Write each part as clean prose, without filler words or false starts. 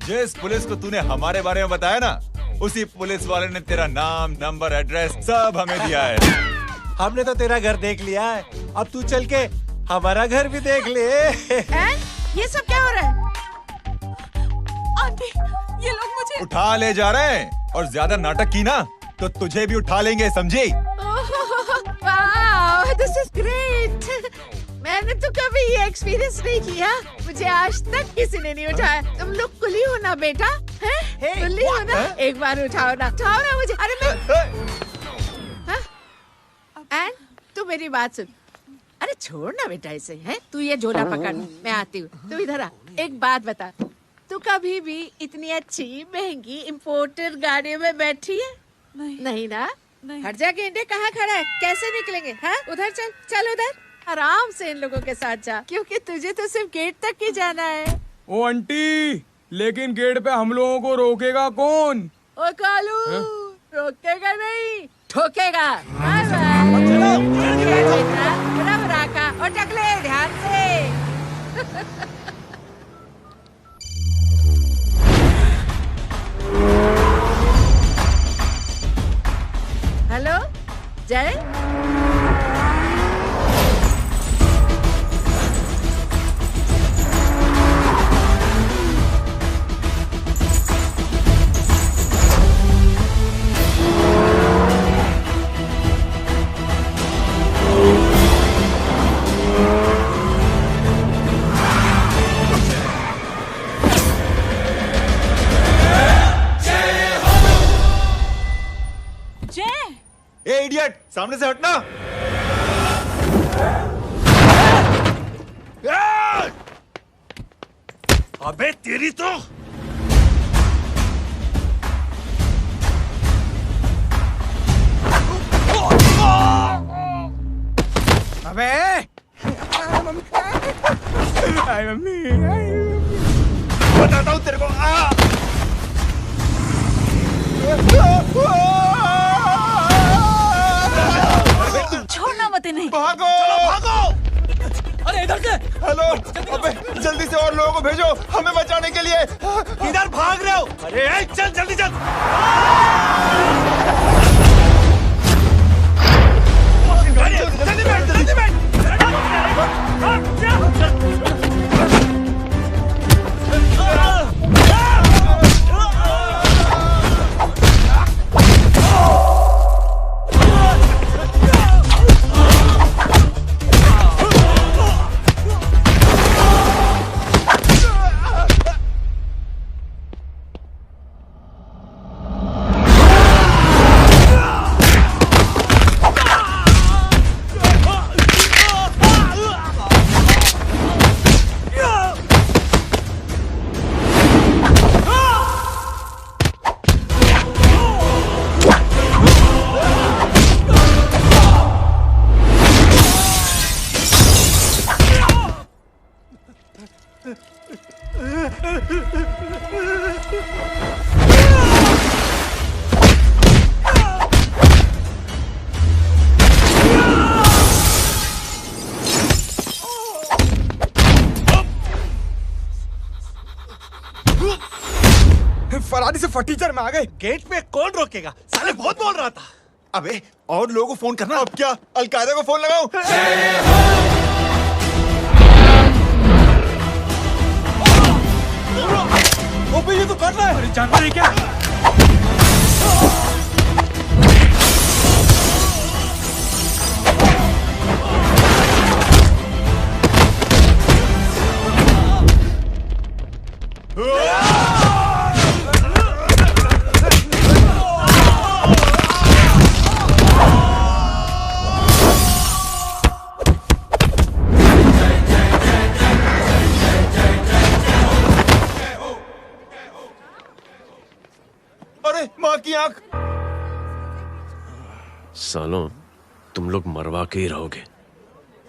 जिस पुलिस को तूने हमारे बारे में बताया ना, उसी पुलिस वाले ने तेरा नाम, नंबर, एड्रेस सब हमें दिया है। हमने तो तेरा घर देख लिया है, अब तू चल के हमारा घर भी देख ले। ये सब क्या हो रहा है? आंटी, ये लोग मुझे उठा ले जा रहे हैं, और ज्यादा नाटक की ना तो तुझे भी उठा लेंगे, समझी? वाह, दिस इज ग्रेट। मैंने तो कभी ये एक्सपीरियंस नहीं किया, मुझे आज तक किसी ने नहीं उठाया। तुम लोग कुली हो ना बेटा, हैं? कुली हो ना? एक बार उठाओ ना मुझे। अरे मैं एंड तू मेरी बात सुन। अरे छोड़ ना बेटा इसे, हैं? तू ये झोला पकड़, मैं आती हूँ। तू इधर आ, एक बात बता, तू कभी भी इतनी अच्छी महंगी इम्पोर्टेड गाड़ी में बैठी है? नहीं ना? हर जगह इंडिया कहाँ खड़ा है, कैसे निकलेंगे? हाँ, उधर चल, चल उधर, आराम से इन लोगों के साथ जा, क्योंकि तुझे तो सिर्फ गेट तक ही जाना है। ओ आंटी, लेकिन गेट पे हम लोगों को रोकेगा कौन? ओ कालू, रोकेगा नहीं, ठोकेगा। Bye bye. और टकले ध्यान से। हेलो जय, ए इडियट, सामने से हटना। अबे तेरी तो अबे आई मम्मी, बताता हूँ तेरे को। छोड़ना मत नहीं। भागो, चलो भागो। अरे इधर से। हेलो, अबे जल्दी से और लोगों को भेजो हमें बचाने के लिए। किधर भाग रहे हो? अरे चल जल्दी चल। जल्दी बैठ। फरारी से फटीचर में आ गए। गेट पे कौन रोकेगा? साले बहुत बोल रहा था। अबे और लोगों को फोन करना। अब क्या अलकायदा को फोन लगाऊं? ओबे ये तो कर रहा है। अरे जानता नहीं क्या? अरे माँ की आंख। सालों, तुम लोग मरवा के ही रहोगे।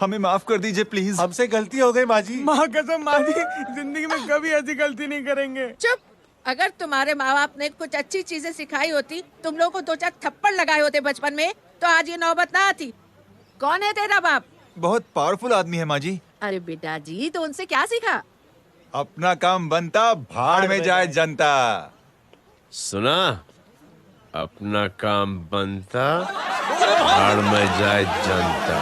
हमें माफ कर दीजिए प्लीज। हमसे गलती हो गई माँ जी। माँ कसम माँ जी, जिंदगी में कभी ऐसी गलती नहीं करेंगे। चुप। अगर तुम्हारे माँ बाप ने कुछ अच्छी चीजें सिखाई होती, तुम लोगों को 2-4 थप्पड़ लगाए होते बचपन में, तो आज ये नौबत ना आती। कौन है तेरा बाप? बहुत पावरफुल आदमी है माँ जी। अरे बेटा जी, तो उनसे क्या सीखा? अपना काम बनता, भाड़ में जाए जनता। सुना? अपना काम बनता, भाड़ में जाए जनता।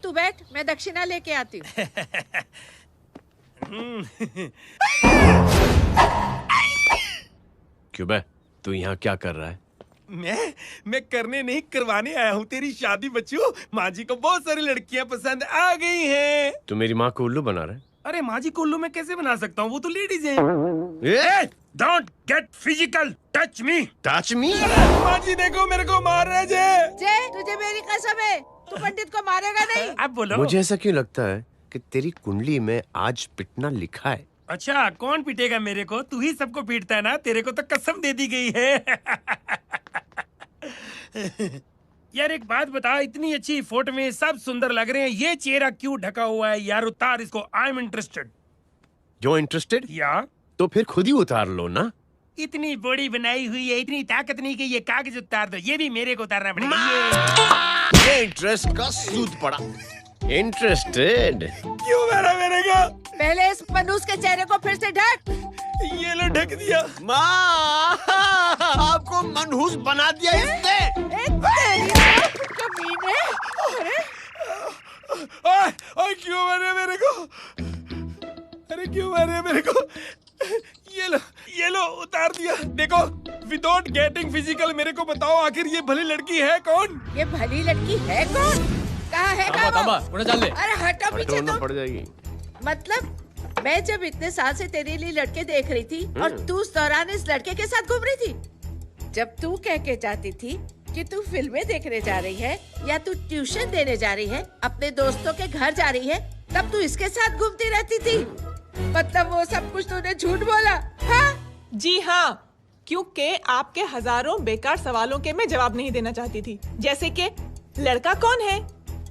तू बैठ, मैं दक्षिणा लेके आती हूँ। क्यों बे? तू यहाँ क्या कर रहा है? मैं करने नहीं करवाने आया हूँ तेरी शादी बच्चू। माँ जी को बहुत सारी लड़कियाँ पसंद आ गई हैं। तू मेरी माँ को उल्लू बना रहा है? अरे माँ जी को उल्लू मैं कैसे बना सकता हूँ, वो तो लेडीज हैं। Don't get physical, touch me. Touch me? माँ जी देखो मेरे को मार रहे जय। जय, तुझे मेरी कसम है, तू पंडित को मारेगा नहीं। अब बोलो। मुझे ऐसा क्यों लगता है कि तेरी कुंडली में आज पिटना लिखा है? अच्छा, कौन पीटेगा मेरे को? तू ही सबको पीटता है ना, तेरे को तो कसम दे दी गई है। यार एक बात बता, इतनी अच्छी फोटो में सब सुंदर लग रहे हैं, ये चेहरा क्यों ढका हुआ है? यार उतार इसको, I am interested. You interested? या तो फिर खुद ही उतार लो ना। इतनी बॉडी बनाई हुई है, इतनी ताकत नहीं कि ये कागज उतार दो, ये भी मेरे को उतारना पड़ेगा। ये इंटरेस्ट का सूद पड़ा। इंटरेस्टेड? क्यों मारा मेरे को? पहले इस मनूस के चेहरे को फिर से ढक। ये लो ढक दिया। माँ, आपको मनहूस बना दिया इसने। तेरी तो कमीने। अरे ओए क्यों मारे मेरे को? अरे क्यों मारे मेरे को? ये लो उतार दिया। देखो, विदाउट गेटिंग फिजिकल मेरे को बताओ, आखिर ये भली लड़की है कौन? ये भली लड़की है कौन? कहाँ है वो? अरे हटो पीछे हटो, तो। पड़ जाएगी। मतलब मैं जब इतने साल से तेरे लिए लड़के देख रही थी और तू उस दौरान इस लड़के के साथ घूम रही थी। जब तू कह के जाती थी कि तू फिल्में देखने जा रही है या तू ट्यूशन देने जा रही है, अपने दोस्तों के घर जा रही है, तब तू इसके साथ घूमती रहती थी। मतलब वो सब कुछ तूने झूठ बोला? हाँ? जी हाँ, क्योंकि आपके हजारों बेकार सवालों के मैं जवाब नहीं देना चाहती थी। जैसे कि लड़का कौन है,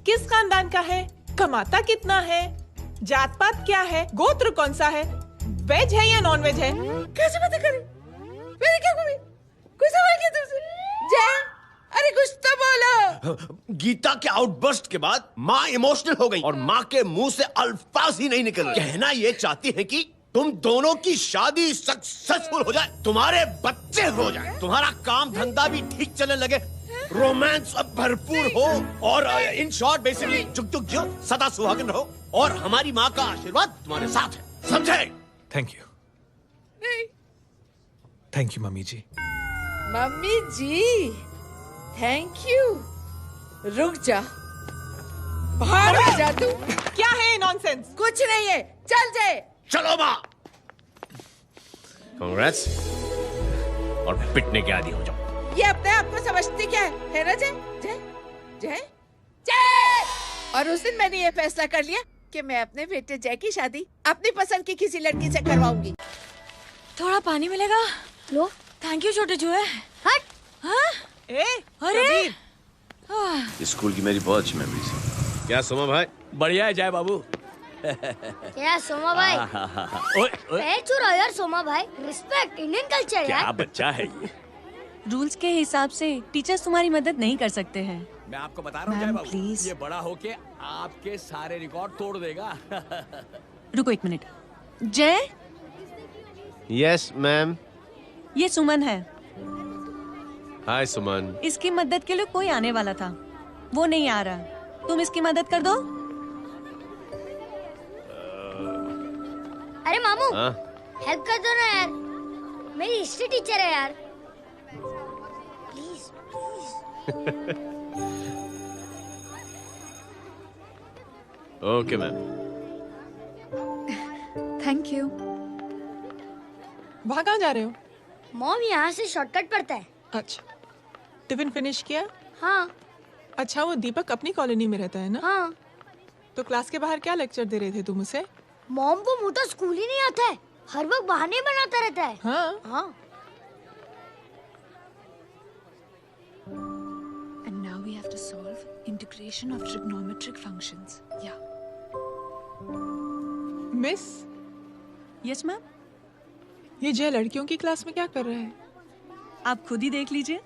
किस खानदान का है, कमाता कितना है, जात पात क्या है, गोत्र कौन सा है, वेज है या नॉन वेज है। कैसे पता करें? मैंने क्या कभी कोई सवाल किया तुमसे? जय, अरे कुछ तो बोलो। गीता के आउटबर्स्ट के बाद माँ इमोशनल हो गई और माँ के मुंह से अल्फाज ही नहीं निकल रहे। कहना ये चाहती है कि तुम दोनों की शादी सक्सेसफुल हो जाए, तुम्हारे बच्चे हो जाए, तुम्हारा काम धंधा भी ठीक चलने लगे, रोमांस अब भरपूर हो और इन शॉर्ट बेसिकली जुग जुग जियो, सदा सुहागन रहो और हमारी माँ का आशीर्वाद तुम्हारे साथ है। समझे? Thank you. नहीं। Thank you mummy ji. Mummy ji, thank you. रुक जा, बाहर आ जा तू। क्या है नॉनसेंस? कुछ नहीं है, चल जाए। चलो माँ। कांग्रेस। और पिटने के आदी हो जाओ। ये अपने आप को समझती क्या है ना जय? जय जय जय। और उस दिन मैंने ये फैसला कर लिया कि मैं अपने बेटे जय की शादी अपनी पसंद की किसी लड़की से करवाऊंगी। थोड़ा पानी मिलेगा? लो। थैंक यू छोटे जुए। हट। हाँ? ए, अरे स्कूल की मेरी बहुत अच्छी मेमोरीज है। क्या सोमा भाई? बढ़िया है जय बाबू। क्या सोमा भाई? पैर छुरा यार सोमा भाई, रिस्पेक्ट इंडियन कल्चर यार। क्या बच्चा है ये? रूल्स के हिसाब से टीचर्स तुम्हारी मदद नहीं कर सकते हैं। मैं आपको बता रहा हूँ जय मैम, बाबू, प्लीज। ये बड़ा होके आपके सारे रिकॉर्ड तोड़ देगा। रुको एक मिनट। जय, यस मैम। ये सुमन है। हाय सुमन। इसकी मदद के लिए कोई आने वाला था, वो नहीं आ रहा। तुम इसकी मदद कर दो। अरे मामू, हाँ? हेल्प कर दो ना यार, मेरी हिस्ट्री टीचर है यार। Please please. Okay ma'am. Thank you. वहाँ कहाँ जा रहे हो? मॉम यहाँ से शॉर्टकट पड़ता है। अच्छा, टिफिन फिनिश किया? हाँ अच्छा, वो दीपक अपनी कॉलोनी में रहता है ना? हाँ। तो क्लास के बाहर क्या लेक्चर दे रहे थे तुम उसे? मॉम को मुँह तो स्कूल ही नहीं आता है, हर वक्त बहाने बनाता रहता है। हाँ हाँ। And now we have to solve integration of trigonometric functions. Yeah. Miss, Yes ma'am. ये जय लड़कियों की क्लास में क्या कर रहा है? आप खुद ही देख लीजिए।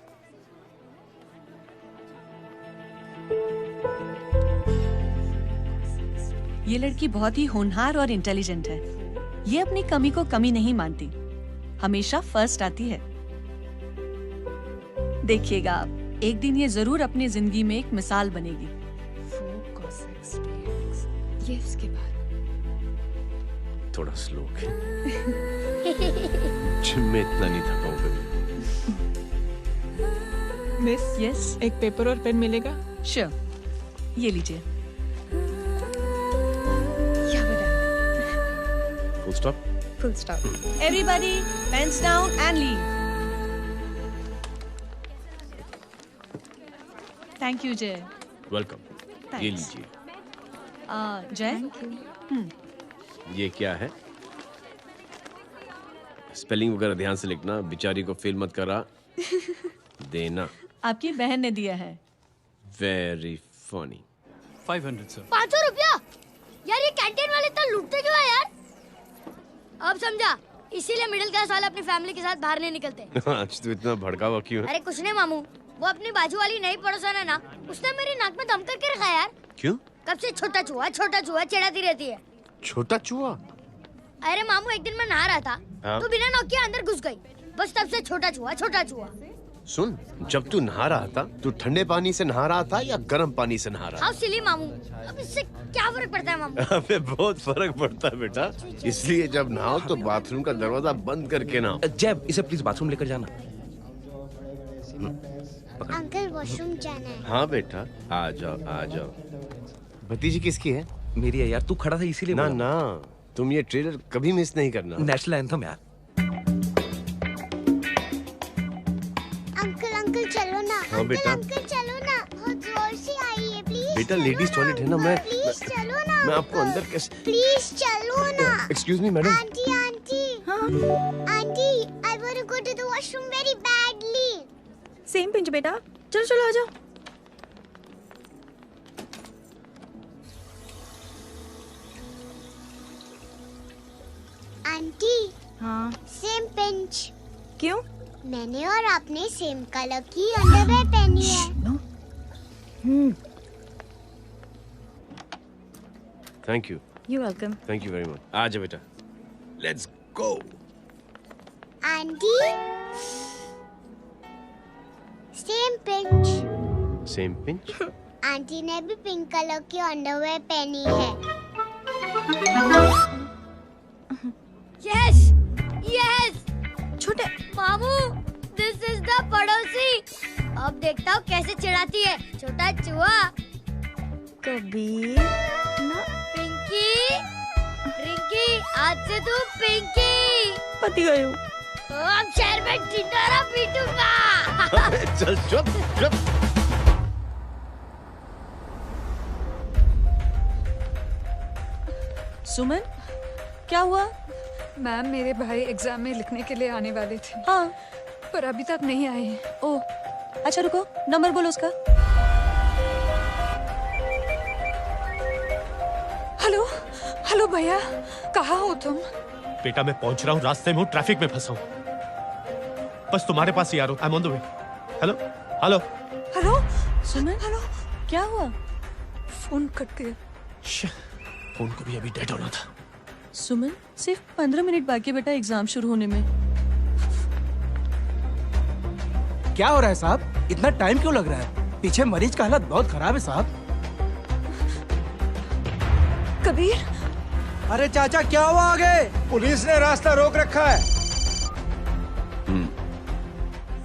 ये लड़की बहुत ही होनहार और इंटेलिजेंट है। ये अपनी कमी को कमी नहीं मानती, हमेशा फर्स्ट आती है। देखिएगा आप, एक दिन ये जरूर अपनी जिंदगी में एक मिसाल बनेगी। ये उसके बाद थोड़ा स्लो जिम में इतना नहीं थका हूं कभी। मिस, यस, एक पेपर और पेन मिलेगा? श्योर, ये लीजिए। Full stop. Full stop. Everybody pens down and leave. Thank you Jai. Welcome. ये लीजिए। जय, ये क्या है? स्पेलिंग वगैरह ध्यान से लिखना, बेचारी को फेल मत करा देना। आपकी बहन ने दिया है। Very funny. 500 सर। 500 रुपया? यार ये कैंटीन वाले इतना लूटते क्यों है यार? अब समझा, इसीलिए मिडिल क्लास वाले अपनी फैमिली के साथ बाहर नहीं निकलते। आज तो इतना भड़का हुआ क्यों है? अरे कुछ नहीं मामू, वो अपनी बाजू वाली नई पड़ोसन है ना, उसने मेरी नाक में दम करके रखा यार। क्यों? कब से छोटा चूहा चिढ़ाती रहती है। छोटा चूहा? अरे मामू, एक दिन मैं नहा रहा था, तो बिना नॉक के अंदर घुस गई। बस तब से छोटा चूहा। सुन, जब तू नहा रहा था, तू ठंडे पानी से नहा रहा था या गर्म पानी से नहा रहा हाउ सिली मामू, अब इससे क्या फर्क पड़ता है मामू? था? बहुत फर्क पड़ता है बेटा, इसलिए जब नहाओ तो बाथरूम का दरवाजा बंद करके नहाओ। जैब, इसे प्लीज बाथरूम लेकर जाना। अंकल वॉशरूम जाना है। हाँ बेटा, आ जाओ। भतीजी किसकी है? मेरी है यार, तू खड़ा था इसीलिए ना बोला। ना, तुम ये ट्रेलर कभी मिस नहीं करना। नेशनल एंथम यार। अंकल चलो ना। हाँ बेटा। अंकल चलो ना, बहुत जोर से आई है, प्लीज। बेटा लेडीज टॉयलेट है ना, मैं चलो ना। मैं आपको अंदर कैसे? प्लीज चलो ना। Excuse me madam. Aunty, I want to go to the washroom very badly. Same pinch बेटा, चलो आ जाओ। आंटी, हाँ, सेम पिंच। क्यों? मैंने और आपने सेम कलर की अंडरवेयर पहनी है। Thank you. You welcome. Thank you very much. आ जाओ बेटा, let's go. Aunty, same pinch. Same pinch? Aunty ने भी पिंक कलर की अंडरवेयर पहनी है। Yes yes. छोटे मामू, दिस इज द पड़ोसी। अब देखता हूँ कैसे चिढ़ाती है छोटा चूहा। कबीर ना। पिंकी, रिंकी, आज से तू पिंकी। पति गई हूँ। अब शहर में ढिंढोरा पीटूंगा। चल चुप। सुमन, क्या हुआ? मैम, मेरे भाई एग्जाम में लिखने के लिए आने वाले थे। हाँ, पर अभी तक नहीं आए हैं। ओह, अच्छा रुको, नंबर बोलो उसका। हेलो भैया, कहाँ हो तुम? बेटा मैं पहुंच रहा हूँ, रास्ते में हूँ, ट्रैफिक में फंसा हूँ। बस तुम्हारे पास ही आ रहा हूँ। I am on the way. Hello. Suman, hello, क्या हुआ? फोन कट गया। फोन को भी अभी डेड होना था। सुमन, सिर्फ 15 मिनट बाकी बेटा एग्जाम शुरू होने में। क्या हो रहा है साहब? इतना टाइम क्यों लग रहा है? पीछे मरीज का हालत बहुत खराब है साहब। कबीर। अरे चाचा, क्या हुआ आगे? पुलिस ने रास्ता रोक रखा है।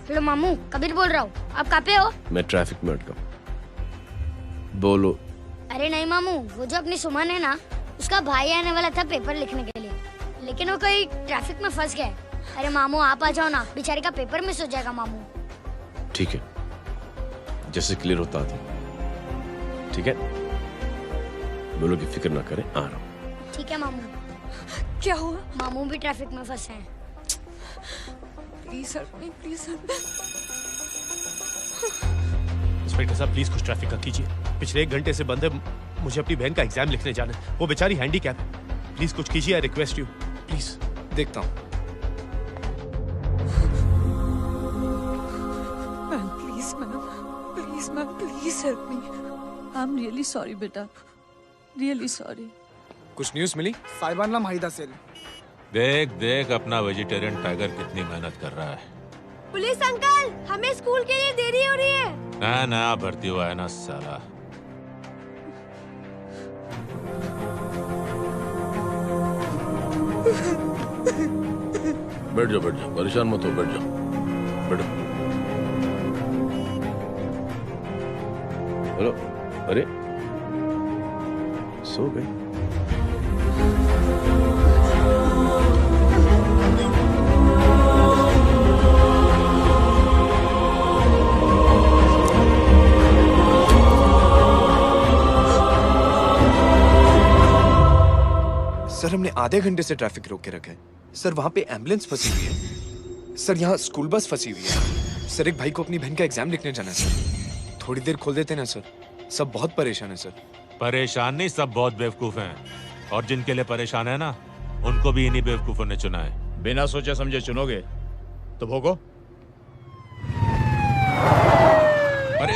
हेलो मामू, कबीर बोल रहा हूँ। आप कहाँ पे हो? मैं ट्रैफिक में अटका। बोलो। अरे नहीं मामू, वो जो अपनी सुमन है ना, उसका भाई आने वाला था पेपर लिखने के लिए, लेकिन वो कहीं ट्रैफिक में फंस गया। अरे मामू आप आ जाओ ना, बेचारी का पेपर मिस हो जाएगा मामू। ठीक है, जैसे क्लियर होता था। ठीक है, बोलो कि फिक्र ना करें, आ रहा हूँ। ठीक है मामू। क्या हुआ? मामू भी ट्रैफिक में फंसे हैं। Please help me, please help me. Inspector साहब प्लीज कुछ ट्रैफिक का कीजिए। पिछले 1 घंटे से बंद है, मुझे अपनी बहन का एग्जाम लिखने जाना है। वो बेचारी हैंडीकैप है। प्लीज कुछ कीजिए, आई रिक्वेस्ट यू प्लीज। देखता हूँ। Ma'am please help me. I am really sorry बेटा, रियली सॉरी। कुछ न्यूज़ मिली? साहिबानला माहिदा सेल। देख देख अपना वेजिटेरियन टाइगर कितनी मेहनत कर रहा है। पुलिस अंकल, हमें स्कूल के लिए देरी हो रही है। नया भर्ती हुआ है ना साला। बैठ जाओ परेशान मत हो, बैठ जाओ बैठो। हेलो, अरे सो गए? सर हमने आधे घंटे से ट्रैफिक रोक के रखा है। सर वहाँ पे एम्बुलेंस फंसी हुई है। सर यहाँ स्कूल बस फंसी हुई है। सर एक भाई को अपनी बहन का एग्जाम लिखने जाना है सर। थोड़ी देर खोल देते ना सर। सब बहुत परेशान है सर। परेशान नहीं, सब बहुत बेवकूफ हैं। और जिनके लिए परेशान है ना, उनको भी इन्हीं बेवकूफों ने चुना है। बिना सोचे समझे चुनोगे तो भोगो। अरे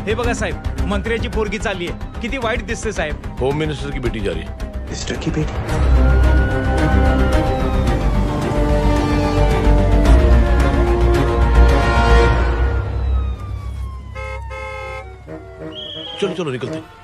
हे बघा साहेब, मंत्र्याची पोरगी चालली आहे. किती वाईट दिसते साहेब. होम मिनिस्टर की बेटी जा रही है। मिनिस्टर की बेटी? चलो चलो निकलते हैं।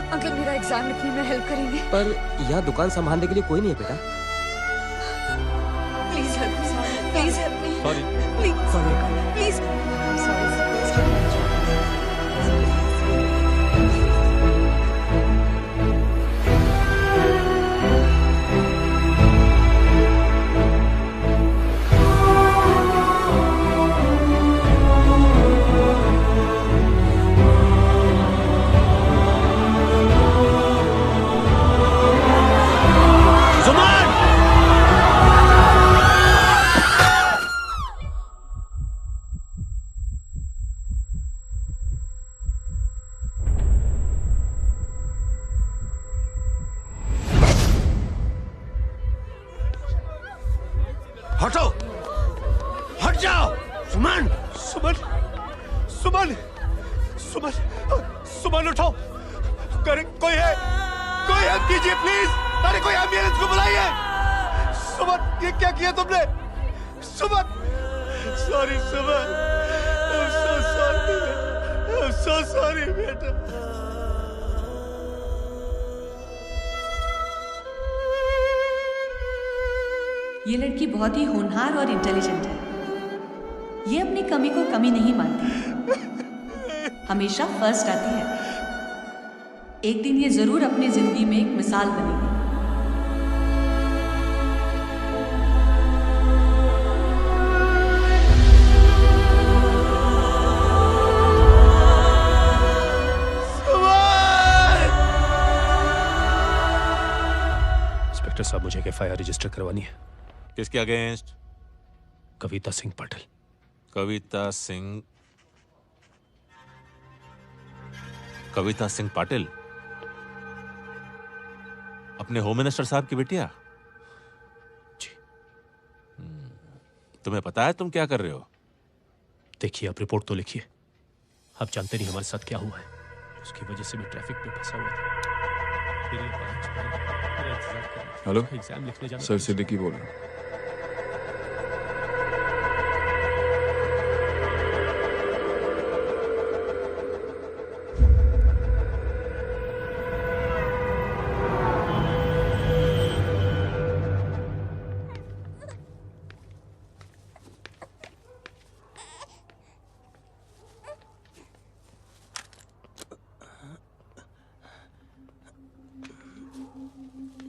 अंकल मेरा एग्जाम लिखने में हेल्प करेंगे? पर यहाँ दुकान संभालने के लिए कोई नहीं है बेटा। Please help me, please help me. Sorry. Please हटो, हट जाओ। सुमन, सुमन, सुमन, सुमन, सुमन उठो। करे कोई है, कोई हेल्प कीजिए प्लीज। अरे कोई एम्बुलेंस को बुलाइए। सुमन, ये क्या किया तुमने? Suman, sorry Suman, I'm so sorry, I'm so sorry बेटा। ये लड़की बहुत ही होनहार और इंटेलिजेंट है। ये अपनी कमी को कमी नहीं मानती, हमेशा फर्स्ट आती है। एक दिन ये जरूर अपनी जिंदगी में एक मिसाल बनेगी। इंस्पेक्टर साहब, मुझे एक एफआईआर रजिस्टर करवानी है। किसके अगेंस्ट? कविता सिंह पाटिल। कविता सिंह पाटिल अपने होम मिनिस्टर साहब की बेटिया? जी। तुम्हें पता है तुम क्या कर रहे हो? देखिए, आप रिपोर्ट तो लिखिए। आप जानते नहीं हमारे साथ क्या हुआ है। उसकी वजह से मैं ट्रैफिक में फंसा हुआ था। फिर ये 5 मिनट मेरा इंतजार करना। हेलो, एग्जाम लिखने जाना। सर सिद्दीकी बोल रहा हूँ।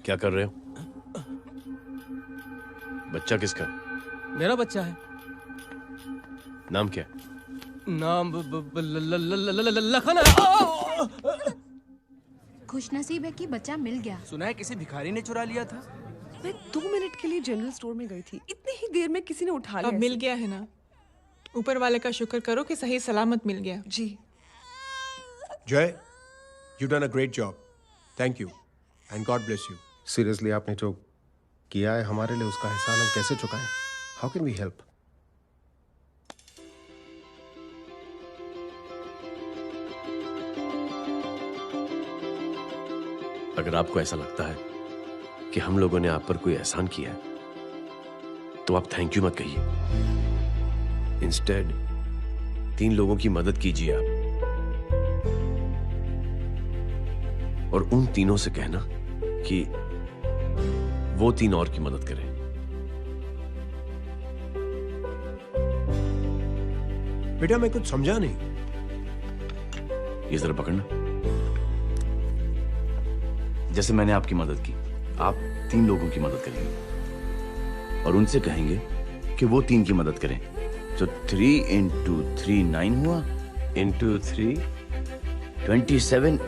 क्या कर रहे हो? बच्चा किसका? मेरा बच्चा है। नाम क्या? नाम लखन है। खुशनसीब है कि बच्चा मिल गया। सुना है किसी भिखारी ने चुरा लिया था। मैं 2 मिनट के लिए जनरल स्टोर में गई थी, इतनी ही देर में किसी ने उठा लिया। अब मिल गया है ना, ऊपर वाले का शुक्र करो कि सही सलामत मिल गया। जी। जय, you done a great job. Thank you and God bless you. Seriously आपने जो किया है हमारे लिए, उसका एहसान हम कैसे चुकाएं? How can we help? अगर आपको ऐसा लगता है कि हम लोगों ने आप पर कोई एहसान किया है, तो आप थैंक यू मत कहिए। इंस्टेड 3 लोगों की मदद कीजिए आप, और उन तीनों से कहना कि वो 3 और की मदद करें। बेटा मैं कुछ समझा नहीं। ये जरा पकड़ना। जैसे मैंने आपकी मदद की, आप 3 लोगों की मदद करेंगे और उनसे कहेंगे कि वो 3 की मदद करें। तो 3 into 3 9 हुआ, into 3 27,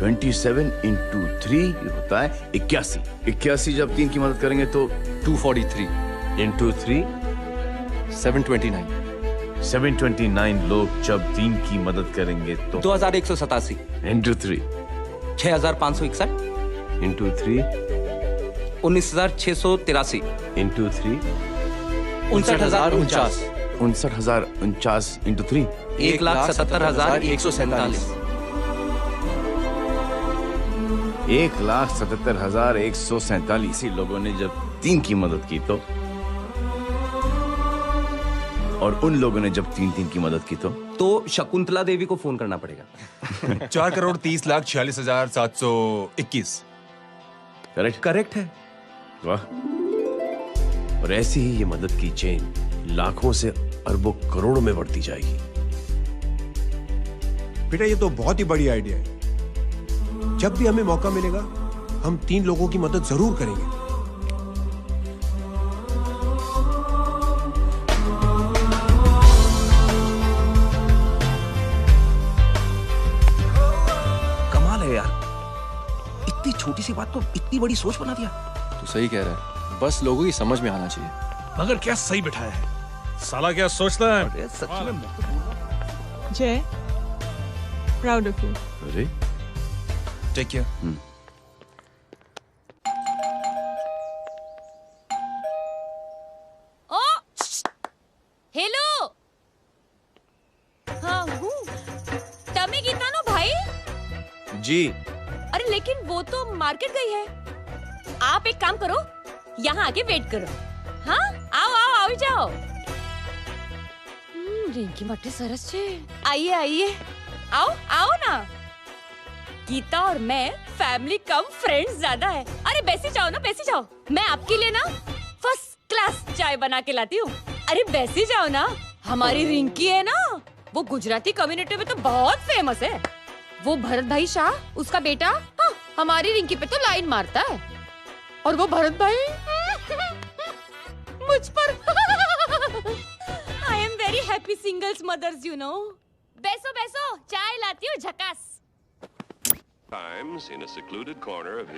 27 into 3 होता है 81। 81 जब 3 की मदद करेंगे तो 243 into 3 729। 729 लोग जब 3 की मदद करेंगे तो 2187 into 3 6561 into 3 19683 into 3 59049 59049 into 3 1,77,147 1,77,147 लोगों ने जब 3 की मदद की तो, और उन लोगों ने जब 3 की मदद की तो शकुंतला देवी को फोन करना पड़ेगा। 4,30,46,721। करेक्ट है। वाह। और ऐसी ही ये मदद की चेन लाखों से अरबों करोड़ों में बढ़ती जाएगी। बेटा ये तो बहुत ही बड़ी आइडिया है। जब भी हमें मौका मिलेगा हम 3 लोगों की मदद जरूर करेंगे। कमाल है यार, इतनी छोटी सी बात को इतनी बड़ी सोच बना दिया। तू सही कह रहा है, बस लोगों की समझ में आना चाहिए। मगर क्या सही बिठाया है, साला क्या सोचता है। सच में जय, प्राउड ऑफ यू। अरे टेक केयर। ओ हेलो। हाँ हूँ। तमे गीता नो भाई। जी। अरे लेकिन वो तो मार्केट गई है। आप एक काम करो, यहाँ आके वेट करो। हाँ आओ आओ आओ जाओ। रिंकी मट्टी सरस छे। आइए आइए, आओ आओ ना। गीता और मैं फैमिली कम फ्रेंड्स ज्यादा है। अरे बैसी जाओ ना, बैसी जाओ। मैं आपके लिए ना फर्स्ट क्लास चाय बना के लाती हूँ। अरे बैसी जाओ ना। हमारी रिंकी है ना, वो गुजराती कम्युनिटी में तो बहुत फेमस है। वो भरत भाई शाह, उसका बेटा, हाँ, हमारी रिंकी पे तो लाइन मारता है। और वो भरत भाई मुझ पर। I am very happy singles mothers, you know. बैसो बैसो, चाय लाती हूँ झकास।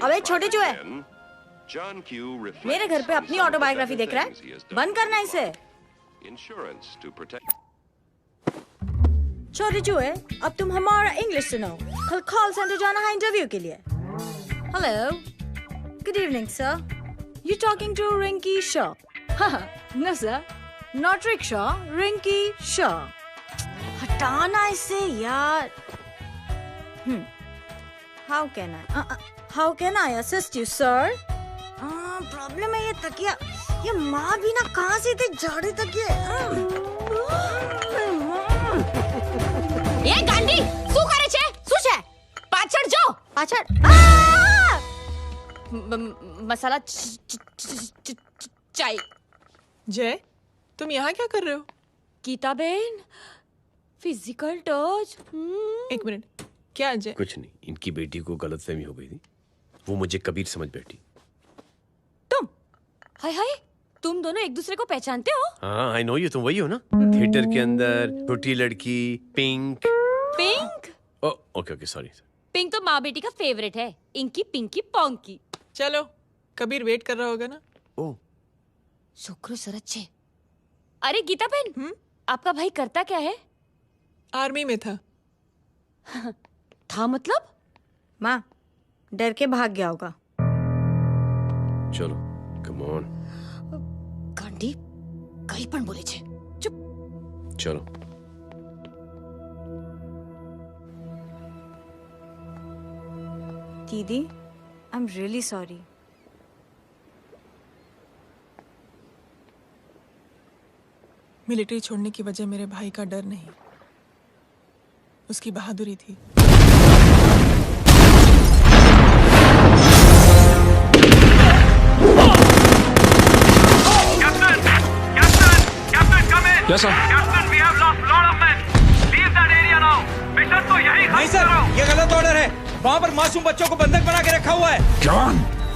अबे छोटे जो है, मेरे घर पे अपनी ऑटोबायोग्राफी देख रहा है, बंद करना इसे। छोटे जो है, अब तुम हमारा इंग्लिश सुनो। कल कॉल सेंटर जाना है इंटरव्यू के लिए। Hello, good evening sir, you talking to Rinki Shaw? No sir, not rickshaw, Rinki Shaw. हटाना इसे यार। How can I assist you, sir? Problem है ये तकिया, ये माँ भी ना कहाँ से थे झाड़े तकिए। ये गांडी, શું કરે છે? શું છે? પાછળ જો, પાછળ। मसाला चाय। जय, तुम यहाँ क्या कर रहे हो? गीता बहन, फिजिकल टच। एक मिनट, क्या जय? कुछ नहीं, इनकी बेटी को गलतफहमी हो गई थी वो मुझे कबीर समझ बैठी। हाय हाय, तुम दोनों एक दूसरे को पहचानते हो? हाँ, आई नो यू, तुम वही हो ना? थिएटर के अंदर छोटी लड़की pink. Pink? Okay okay, sorry. Pink तो माँ बेटी का फेवरेट है, इंकी पिंकी पोंकी। चलो, कबीर वेट कर रहा होगा ना? ओह, शुक्र सरच्चे। अरे गीता बहन, आपका भाई करता क्या है? आर्मी में था। था मतलब? माँ, डर के भाग गया होगा। चलो, कम ऑन। गांडी, कहीं पण बोले छे। चुप। चलो। दीदी, I am really sorry. Military छोड़ने की वजह मेरे भाई का डर नहीं, उसकी बहादुरी थी। Yes, sir. Captain, we have lost lot of men. Leave that area now. Mission तो यही नहीं सर, ये गलत ऑर्डर है। वहाँ पर मासूम बच्चों को बंधक बना के रखा हुआ है। जवान,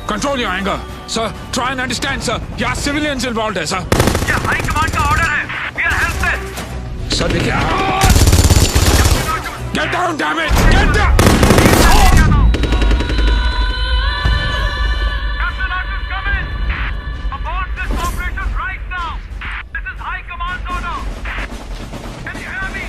control your anger. Sir, try and understand, sir. यहाँ civilians involved है, sir. ये हाई कमांड का ऑर्डर है। We are helpless. Sir, देखिए। Get down, damn it! Get down! Captain, Arthur, come in. Abort this operation right now. This is high command order. Can you hear me?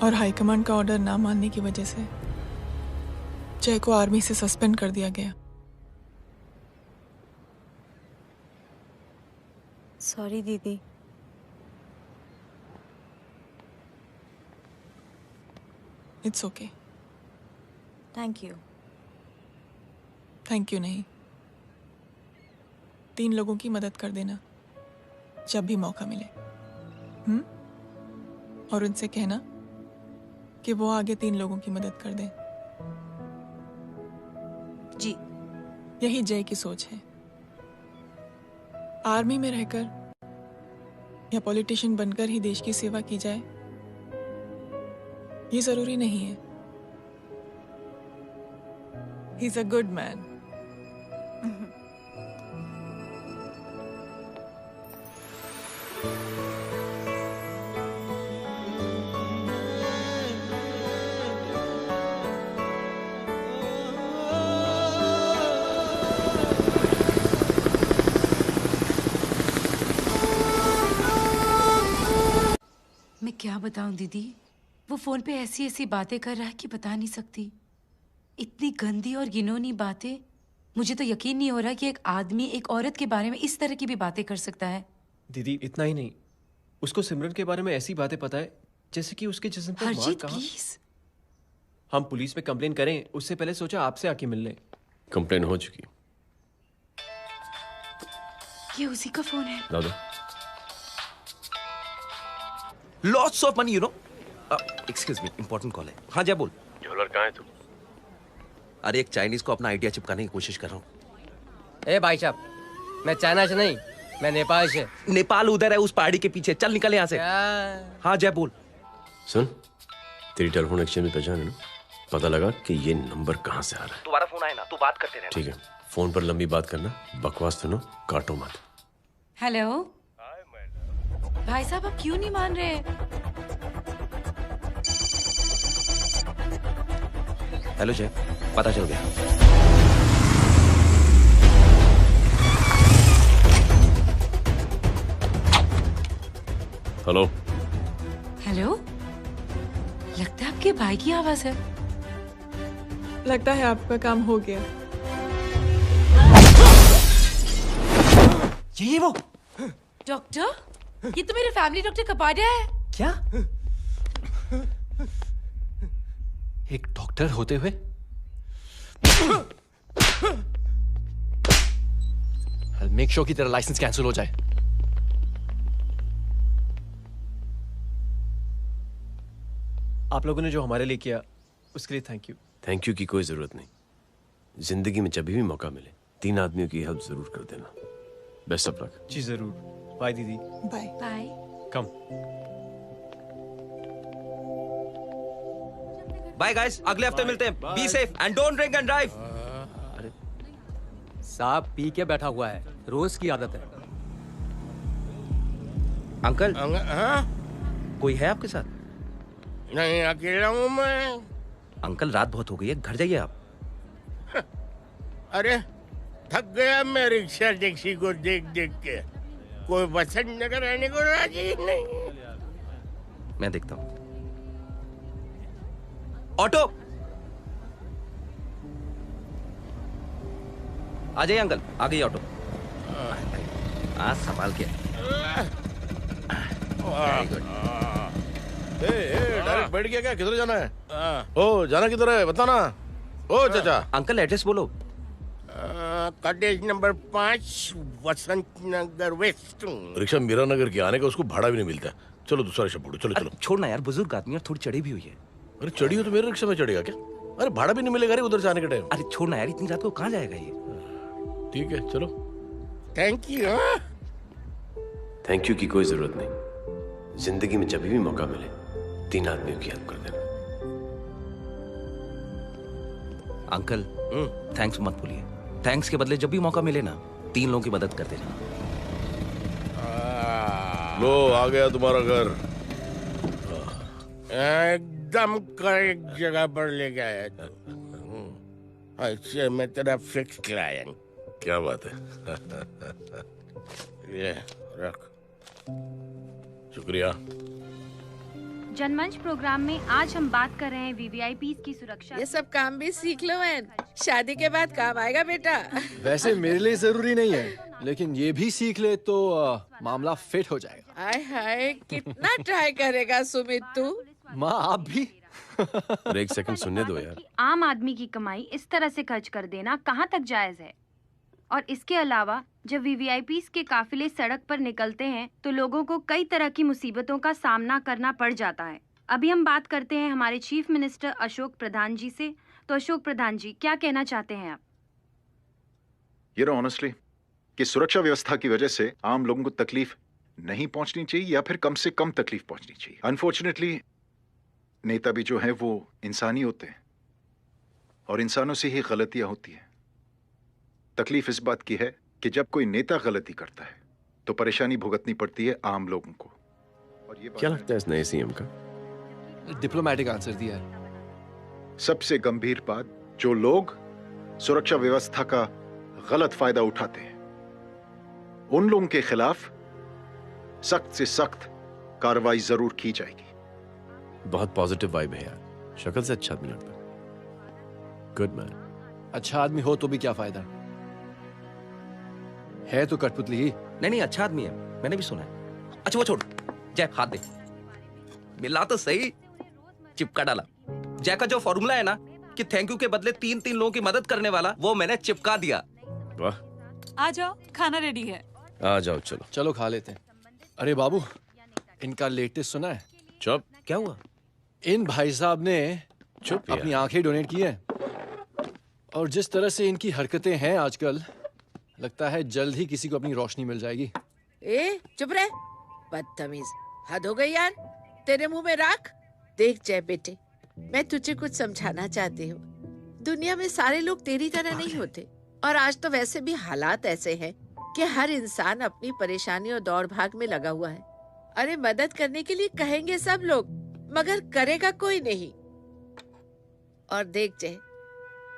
और high command का order ना मानने की वजह से जय को आर्मी से सस्पेंड कर दिया गया। सॉरी दीदी। It's okay. Thank you. Thank you नहीं, 3 लोगों की मदद कर देना जब भी मौका मिले। और उनसे कहना कि वो आगे 3 लोगों की मदद कर दें। जी। यही जय की सोच है। आर्मी में रहकर या पॉलिटिशियन बनकर ही देश की सेवा की जाए, ये जरूरी नहीं है। He is a good man. मैं क्या बताऊं दीदी, वो फोन पे ऐसी ऐसी बातें कर रहा है कि बता नहीं सकती। इतनी गंदी और घिनौनी बातें मुझे तो यकीन नहीं हो रहा कि एक आदमी एक औरत के बारे में इस तरह की भी बातें कर सकता है। दीदी इतना ही नहीं, उसको सिमरन के बारे में ऐसी बातें पता है जैसे कि उसके जिस्म पर मार हरजीत कहाँ। प्लीज। हम पुलिस में कंप्लेन करें उससे पहले सोचा आपसे आके मिल लें। कंप्लेन हो चुकी। ये उसी का फोन है। ला दो। Lots of money you know. Excuse me, important call है। हाँ जय बोल। ज्वेलर कहाँ है तू? अरे एक चाइनीज को अपना आइडिया चिपकाने की कोशिश कर रहा हूँ। ए भाई साहब, मैं चाइना से नहीं, मैं नेपाल से। नेपाल उधर है उस पहाड़ी के पीछे, चल निकल यहाँ से। हाँ जय बोल। सुन, तेरी टेलीफोन एक्सचेंज में पहचान है ना? पता लगा कि ये नंबर कहाँ से आ रहा है। दोबारा फोन आए ना तो बात करते रहना। ठीक है, फोन पर लंबी बात करना, बकवास सुनो, काटो मत। हेलो भाई साहब, आप क्यों नहीं मान रहे? हेलो जय, पता चल गया। हेलो हेलो, लगता है आपके भाई की आवाज है। लगता है आपका काम हो गया। ये वो डॉक्टर, ये तो मेरे फैमिली डॉक्टर कपाडिया है। क्या? एक डॉक्टर होते हुए? मेक श्योर कि तेरा लाइसेंस कैंसिल हो जाए। आप लोगों ने जो हमारे लिए किया उसके लिए थैंक यू। थैंक यू की कोई जरूरत नहीं। जिंदगी में जब भी मौका मिले 3 आदमियों की हेल्प जरूर कर देना। Best of luck. जी जरूर। बाय दीदी। Bye bye. Come. Bye guys, अगले हफ्ते मिलते हैं। Be safe and don't drink and drive. साहब पी के बैठा हुआ है, रोज की आदत है। अंकल हाँ? कोई है आपके साथ? नहीं, अकेला हूँ मैं। अंकल रात बहुत हो गई है, घर जाइए आप। अरे थक गया मैं रिक्शा टैक्सी को देख देख के। कोई वसंत नगर रहने को राजी नहीं। मैं देखता हूँ। ऑटो आ जाइए अंकल, आ गई ऑटो। आज संभाल के। Very good. डायरेक्ट बैठ गया क्या? किधर जाना है? ओ जाना किधर है बताना। ओ चाचा। अंकल एड्रेस बोलो। कॉटेज नंबर 5 वसंत नगर वेस्ट। रिक्शा मीरा नगर की आने का उसको भाड़ा भी नहीं मिलता। चलो दूसरा रिक्शा पकड़ो। चलो चलो। छोड़ना यार, बुजुर्ग आदमी और थोड़ी चढ़ी भी हुई है। अरे चढ़ी हो तो मेरे रिक्शा में चढ़ेगा क्या? अरे भाड़ा भी नहीं मिलेगा रे उधर से आने के टाइम। अरे छोड़ना यार, इतनी रात को कहाँ जाएगा ये? ठीक है चलो। Thank you. थैंक यू की कोई जरूरत नहीं। जिंदगी में जब भी मौका मिले 3 आदमियों की हेल्प कर देना। अंकल थैंक्स मत भूलिए। थैंक्स के बदले जब भी मौका मिले ना 3 लोगों की मदद कर देना। लो आ गया तुम्हारा घर। एकदम करेक्ट जगह पर ले गया तू। अच्छा मैं तेरा फिक्स क्लाइंट। क्या बात है। ये रख। शुक्रिया। जनमंच प्रोग्राम में आज हम बात कर रहे हैं वीवीआईपीज़ की सुरक्षा। ये सब काम भी सीख लो मैन, शादी के बाद काम आएगा बेटा। वैसे मेरे लिए जरूरी नहीं है, लेकिन ये भी सीख ले तो मामला फिट हो जाएगा। हाय हाय, कितना ट्राई करेगा सुमित तू? माँ आप भी। अरे एक सेकंड सुनने दो यार। आम आदमी की कमाई इस तरह से खर्च कर देना कहाँ तक जायज है? और इसके अलावा जब वीवीआईपीज़ के काफिले सड़क पर निकलते हैं तो लोगों को कई तरह की मुसीबतों का सामना करना पड़ जाता है। अभी हम बात करते हैं हमारे चीफ मिनिस्टर अशोक प्रधान जी से। तो अशोक प्रधान जी, क्या कहना चाहते हैं आप? ये ऑनेस्टली कि सुरक्षा व्यवस्था की वजह से आम लोगों को तकलीफ नहीं पहुंचनी चाहिए या फिर कम से कम तकलीफ पहुंचनी चाहिए। अनफॉर्चुनेटली नेता भी जो है वो इंसानी होते हैं और इंसानों से ही गलतियां होती हैं। तकलीफ इस बात की है कि जब कोई नेता गलती करता है तो परेशानी भुगतनी पड़ती है आम लोगों को। और ये क्या लगता है इस नए सीएम का? डिप्लोमेटिक आंसर दिया है। सबसे गंभीर बात, जो लोग सुरक्षा व्यवस्था का गलत फायदा उठाते हैं उन लोगों के खिलाफ सख्त से सख्त कार्रवाई जरूर की जाएगी। बहुत पॉजिटिव वाइब है यार। शक्ल से अच्छा आदमी लगता है। Good man. अच्छा आदमी हो तो भी क्या फायदा, है तो कठपुतली ही। नहीं अच्छा आदमी है, मैंने भी सुना है। अच्छा वो छोड़, जय हाथ दे। मिला तो सही, चिपका डाला। जय का जो फॉर्मूला है ना कि थैंक यू के बदले 3 लोगों की मदद करने वाला, वो मैंने चिपका दिया। वाह, आ जाओ, खाना रेडी है। आ जाओ, चलो चलो खा लेते हैं। अरे बाबू, इनका लेटेस्ट सुना है? चुप। क्या हुआ? इन भाई साहब ने चुप अपनी आंखें डोनेट की है, और जिस तरह से इनकी हरकतें हैं आजकल, लगता है जल्द ही किसी को अपनी रोशनी मिल जाएगी। ए चुप रहे, बदतमीज, हद हो गई यार। तेरे मुंह में राख। देख जय बेटे, मैं तुझे कुछ समझाना चाहती हूँ। दुनिया में सारे लोग तेरी तरह नहीं होते, और आज तो वैसे भी हालात ऐसे हैं कि हर इंसान अपनी परेशानी और दौड़ भाग में लगा हुआ है। अरे मदद करने के लिए कहेंगे सब लोग, मगर करेगा कोई नहीं। और देख जय,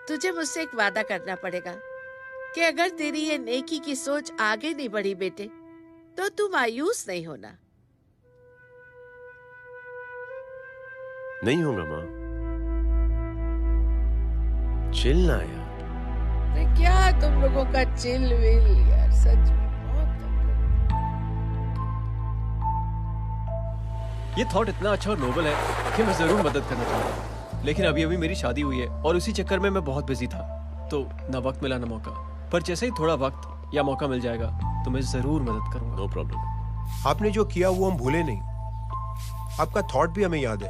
तुझे मुझसे एक वादा करना पड़ेगा कि अगर तेरी ये नेकी की सोच आगे नहीं बढ़ी बेटे, तो तू मायूस नहीं होना। नहीं होगा माँ, चिल ना यार। अरे क्या तुम लोगों का चिल विल यार, सच में बहुत। ये थॉट इतना अच्छा और नोबल है कि मैं जरूर मदद करना चाहूंगा, लेकिन अभी अभी मेरी शादी हुई है और उसी चक्कर में मैं बहुत बिजी था, तो ना वक्त मिला ना मौका। पर जैसे ही थोड़ा वक्त या मौका मिल जाएगा तो मैं जरूर मदद करूंगा। No problem. आपने जो किया वो हम भूले नहीं, आपका थॉट भी हमें याद है,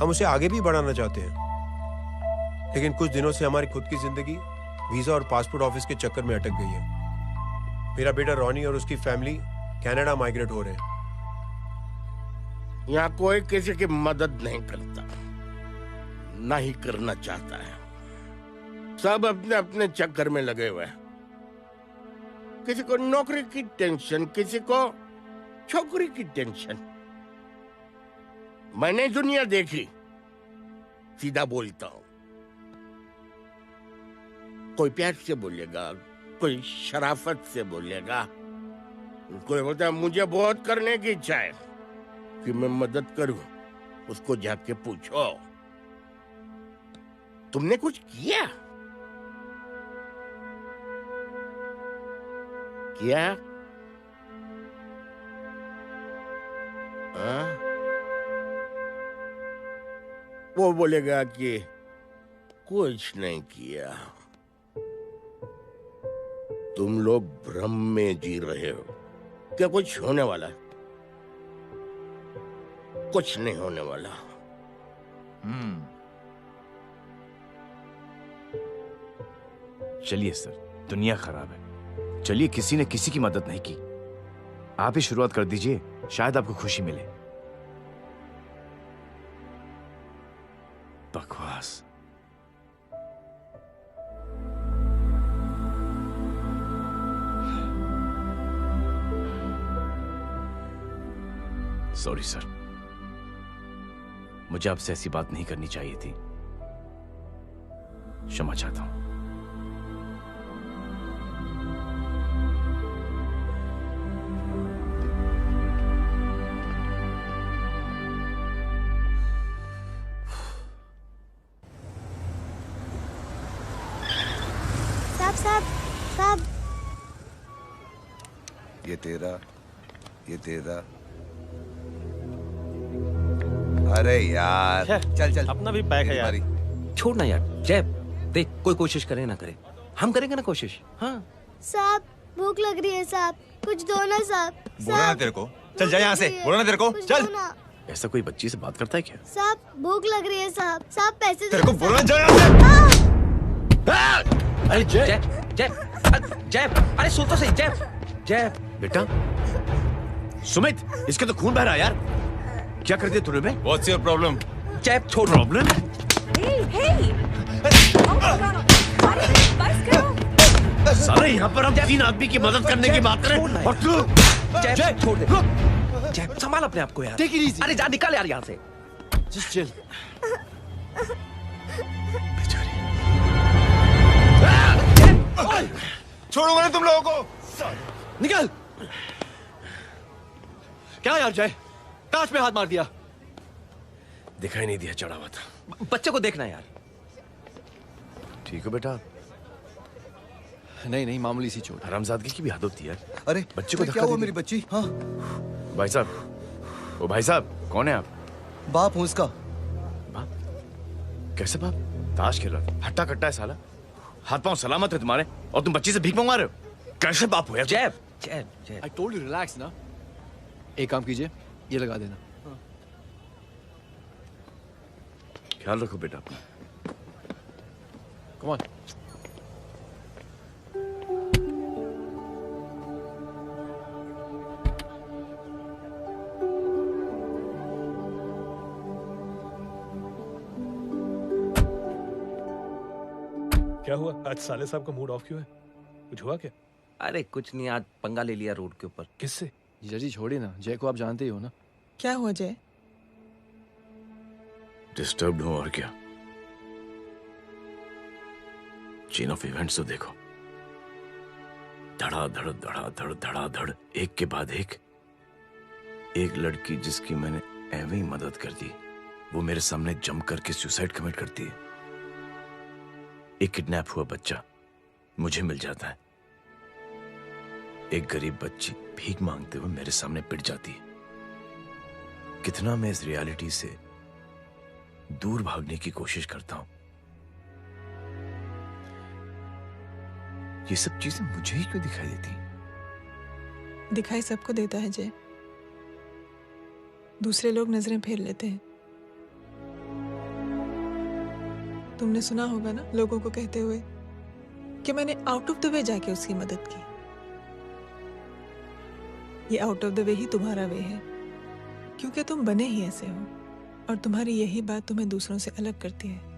हम उसे आगे भी बढ़ाना चाहते हैं। लेकिन कुछ दिनों से हमारी खुद की जिंदगी वीजा और पासपोर्ट ऑफिस के चक्कर में अटक गई है। मेरा बेटा रॉनी और उसकी फैमिली कनाडा माइग्रेट हो रहे हैं। यहाँ कोई किसी की मदद नहीं करता, ना ही करना चाहता है। सब अपने अपने चक्कर में लगे हुए हैं। किसी को नौकरी की टेंशन, किसी को छोकरी की टेंशन। मैंने दुनिया देखी, सीधा बोलता हूं। कोई प्यार से बोलेगा, कोई शराफत से बोलेगा, कोई बोलता है मुझे बहुत करने की इच्छा है कि मैं मदद करूं। उसको जाके पूछो, तुमने कुछ किया? किया? वो बोलेगा कि कुछ नहीं किया। तुम लोग भ्रम में जी रहे हो क्या कुछ होने वाला है? कुछ नहीं होने वाला। चलिए सर, दुनिया खराब है, चलिए किसी ने किसी की मदद नहीं की, आप ही शुरुआत कर दीजिए, शायद आपको खुशी मिले। बकवास। सॉरी सर, मुझे आपसे ऐसी बात नहीं करनी चाहिए थी, क्षमा चाहता हूं। साहब, ये तेरा। अरे यार, चल अपना भी पैक है यार। छोड़ ना यार, जय देख, कोई कोशिश करे ना करे, हम करेंगे ना कोशिश। हाँ साहब, भूख लग रही है साहब, कुछ दो ना साहब। बोला ना तेरे को, चल जा यहाँ से, बोला ना तेरे को, चल। ऐसा कोई बच्ची से बात करता है क्या? साहब भूख लग रही है साहब, साहब पैसे तेरे को बोला जा यहाँ से। अरे जय जय, अरे सुन तो सही। जय बेटा, सुमित, इसके तो खून बह रहा है यार। क्या कर दिया तूने बे? What's your problem? जय छोड़। प्रॉब्लम? सारे यहाँ पर हम 3 आदमी की मदद करने की बात करें और तू जय छोड़ दे। जय संभाल अपने आप को यार। Take it easy. अरे जा, निकाल यार यहाँ से। Just chill. छोड़ूंगा ना तुम लोगों को। निकल। क्या यार जय, कांच में हाथ मार दिया। दिखाई नहीं दिया, चढ़ा हुआ था। बच्चे को देखना यार। ठीक है बेटा, नहीं नहीं, मामूली सी चोट। हरामजादगी की भी हद होती है। अरे बच्चे को क्या धक्का हुआ दे मेरी दिया। बच्ची? हाँ भाई साहब, ओ भाई साहब, कौन है आप? बाप हूँ इसका। बाप? कैसे बाप? ताश खेल रहा था, हट्टा कट्टा है साला। हाथ पांव सलामत है तुम्हारे और तुम बच्ची से भीख मंगवा रहे हो? कैसे बाप हो यार? जैब जैब जैब। आई टोल्ड यू रिलैक्स ना। एक काम कीजिए, ये लगा देना। ख्याल रखो बेटा अपना। Come on. क्या हुआ आज साले साहब का मूड ऑफ क्यों है? कुछ हुआ क्या? अरे कुछ नहीं, आज पंगा ले लिया रोड के ऊपर। किससे? जीजा जी छोड़िए ना, जय को आप जानते ही हो ना। क्या हुआ जय? डिस्टर्ब्ड हूं और क्या। चेन ऑफ इवेंट्स तो देखो, धड़ाधड़ धड़ाधड़ धड़ाधड़, एक के बाद एक लड़की जिसकी मैंने एवं ही मदद कर दी, वो मेरे सामने जम करके सुसाइड कमिट करती है। एक किडनैप हुआ बच्चा मुझे मिल जाता है। एक गरीब बच्ची भीख मांगते हुए मेरे सामने पिट जाती है। कितना मैं इस रियलिटी से दूर भागने की कोशिश करता हूं। ये सब चीजें मुझे ही क्यों दिखाई देती? दिखाई सबको देता है जय, दूसरे लोग नजरें फेर लेते हैं। तुमने सुना होगा ना लोगों को कहते हुए कि मैंने आउट ऑफ द वे जाके उसकी मदद की। ये आउट ऑफ द वे ही तुम्हारा वे है, क्योंकि तुम बने ही ऐसे हो और तुम्हारी यही बात तुम्हें दूसरों से अलग करती है।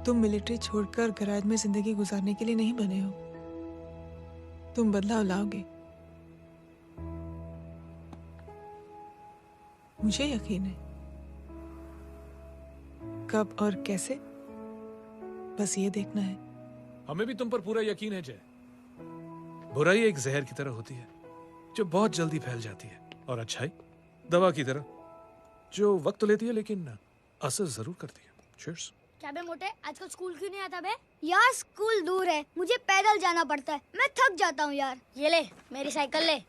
तुम मिलिट्री छोड़कर गराज में जिंदगी गुजारने के लिए नहीं बने हो। तुम बदलाव लाओगे, मुझे यकीन है। कब और कैसे, बस ये देखना है। हमें भी तुम पर पूरा यकीन है जय। बुराई एक जहर की तरह होती है जो बहुत जल्दी फैल जाती है, और अच्छाई दवा की तरह जो वक्त लेती है लेकिन असर जरूर करती है। चीयर्स। क्या बे मोटे, आजकल स्कूल क्यों नहीं आता बे? यार स्कूल दूर है, मुझे पैदल जाना पड़ता है, मैं थक जाता हूँ यार। ये ले मेरी साइकिल ले,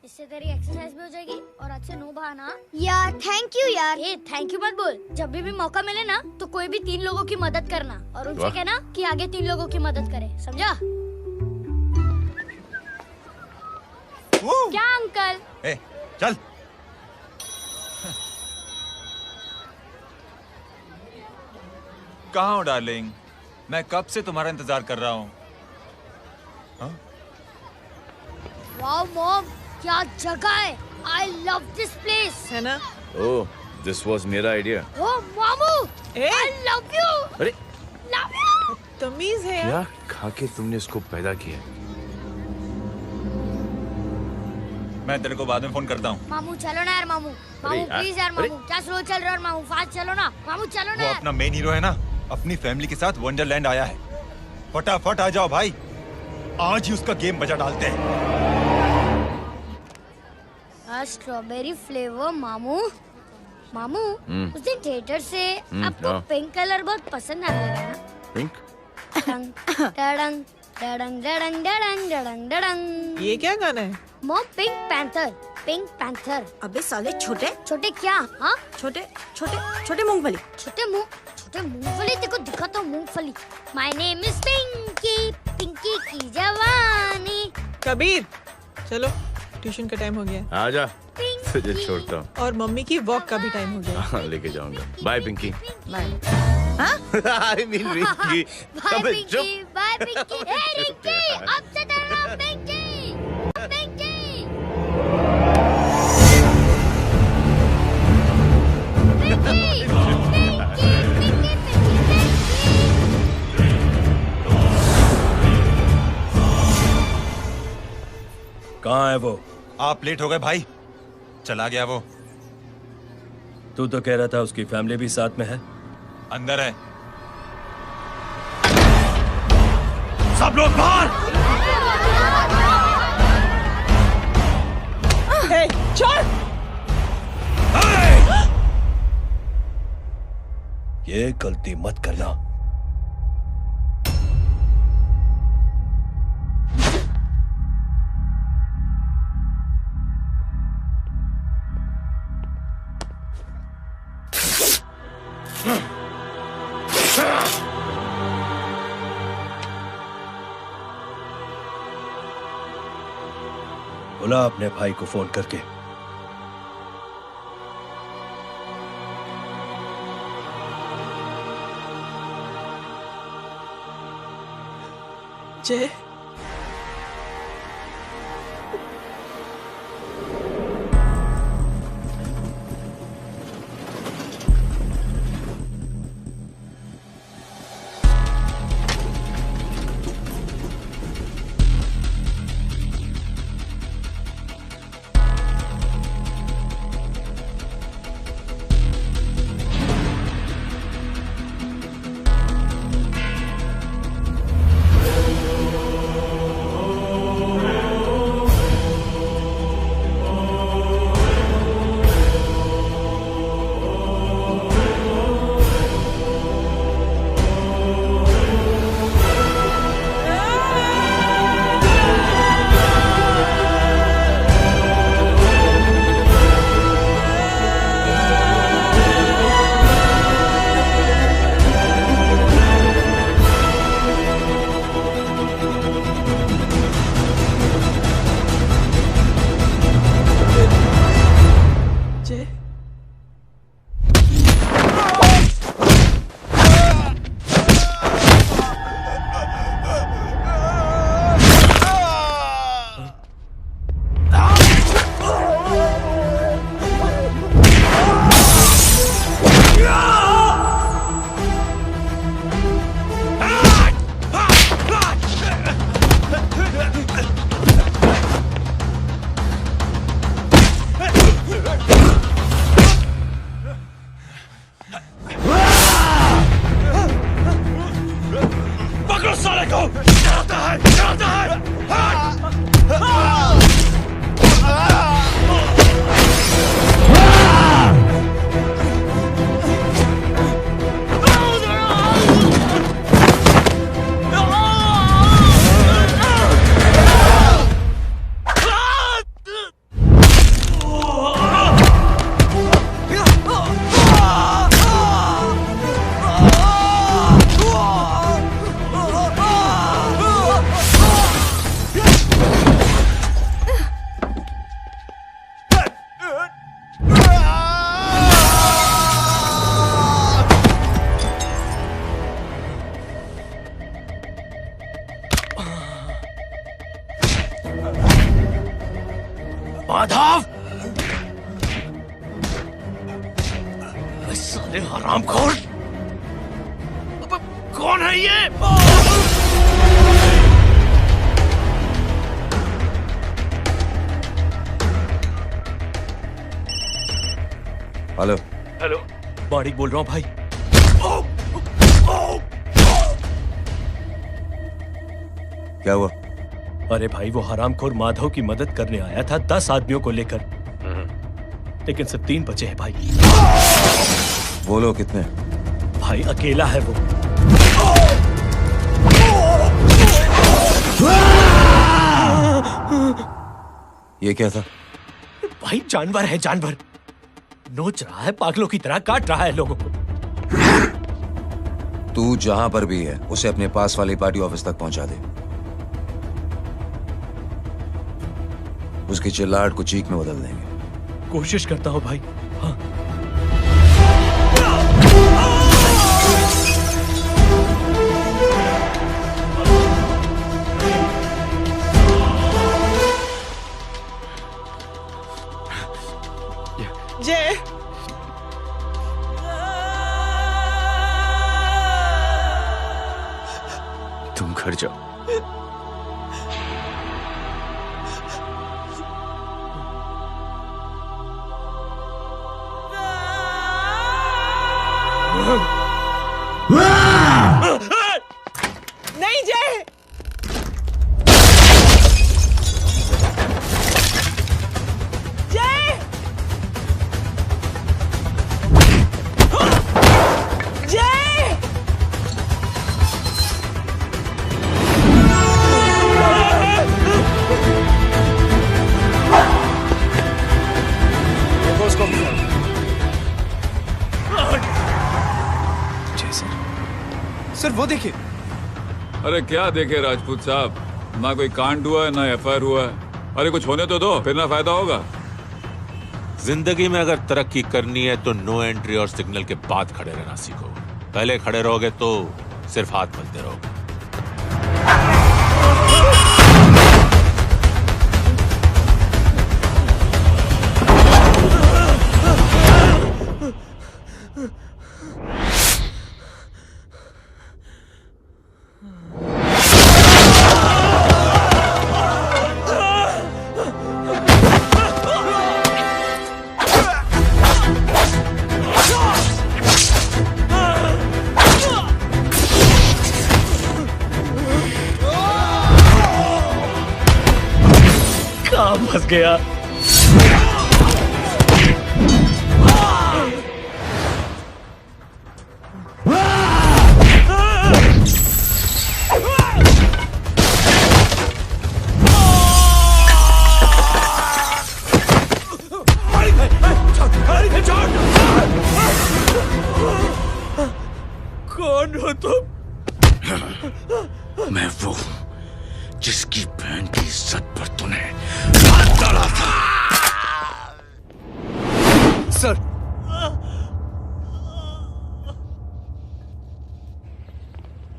इससे तेरी एक्सरसाइज भी हो जाएगी और आज से नो बहाना। यार थैंक यू यार। ए थैंक यू मत बोल, जब भी मौका मिले ना तो कोई भी 3 लोगों की मदद करना और उनसे कहना कि आगे 3 लोगों की मदद करे, समझा? क्या अंकल? ए, चल। कहाँ हो डार्लिंग? मैं कब से तुम्हारा इंतजार कर रहा हूँ। वाओ मॉम, क्या जगह है। I love this place. है ना? ओह, दिस वाज मेरा आइडिया। ओह मामू, I love you. अरे Love you. तमीज है क्या खा के तुमने इसको पैदा किया? मैं तेरे को बाद में फोन करता हूँ। मामू चलो ना यार, मामू मामू प्लीज यार, मामू क्या स्लो चल रहे हो मामू, फास्ट चलो ना मामू, चलो ना वो यार। अपना मेन हीरो है ना, अपनी फैमिली के साथ वंडरलैंड आया है। फटाफट आ जाओ भाई, आज ही उसका गेम बजा डालते हैं। स्ट्रॉबेरी फ्लेवर मामू। मामू उस दिन थिएटर से आपको हाँ। पिंक कलर बहुत पसंद आने लगा ना? पिंक? डडंग डडंग डडंग डडंग डडंग डडंग डडंग। ये क्या गाना है? Mom pink panther, pink panther. अबे साले छोटे छोटे क्या? हाँ छोटे छोटे छोटे मूंगफली। छोटे मूंगफली, देखो दिखाता हूँ मूंगफली। My name is Pinky, Pinky की जवानी। कबीर चलो, ट्यूशन का टाइम हो गया। आजा, तुझे छोड़ता हूँ। और मम्मी की वॉक का भी टाइम हो गया। हाँ, लेके जाऊंगा। Bye Pinky. Bye. I mean Rinki. Bye Pinky, bye Pinky. Hey Rinki, अब से तेरा नाम पिंकी, पिंकी। पिंकी, पिंकी, पिंकी। कहाँ है वो? आप लेट हो गए भाई, चला गया वो। तू तो कह रहा था उसकी फैमिली भी साथ में है। अंदर है। सब लोग बाहर। छोड़। ये गलती मत करना। बुला अपने भाई को फोन करके। जय, माधव, साले हरामखोर, कौन है ये? हेलो हेलो, माणिक बोल रहा हूँ भाई। क्या हुआ? अरे भाई, वो हरामखोर माधव की मदद करने आया था 10 आदमियों को लेकर, लेकिन सिर्फ 3 बचे हैं भाई। बोलो कितने? भाई अकेला है वो। ये क्या था? भाई जानवर है, जानवर। नोच रहा है, पागलों की तरह काट रहा है लोगों को। तू जहां पर भी है उसे अपने पास वाली पार्टी ऑफिस तक पहुंचा दे। उसकी चिल्लाहट को चीख में बदल देंगे। कोशिश करता हूं भाई। हाँ। जय, तुम घर जाओ। नहीं जय, जय, जय, सर वो देखिए। अरे क्या देखे राजपूत साहब, ना कोई कांड हुआ है ना एफआईआर हुआ है। अरे कुछ होने तो दो, फिर ना फायदा होगा। जिंदगी में अगर तरक्की करनी है तो नो एंट्री और सिग्नल के बाद खड़े रहना सीखो। पहले खड़े रहोगे तो सिर्फ हाथ मलते रहोगे। फंस गया। कौन हो तुम? मैं वो हूं जिसकी बहन की इज्जत पर तूने हाथ डाला था। सर,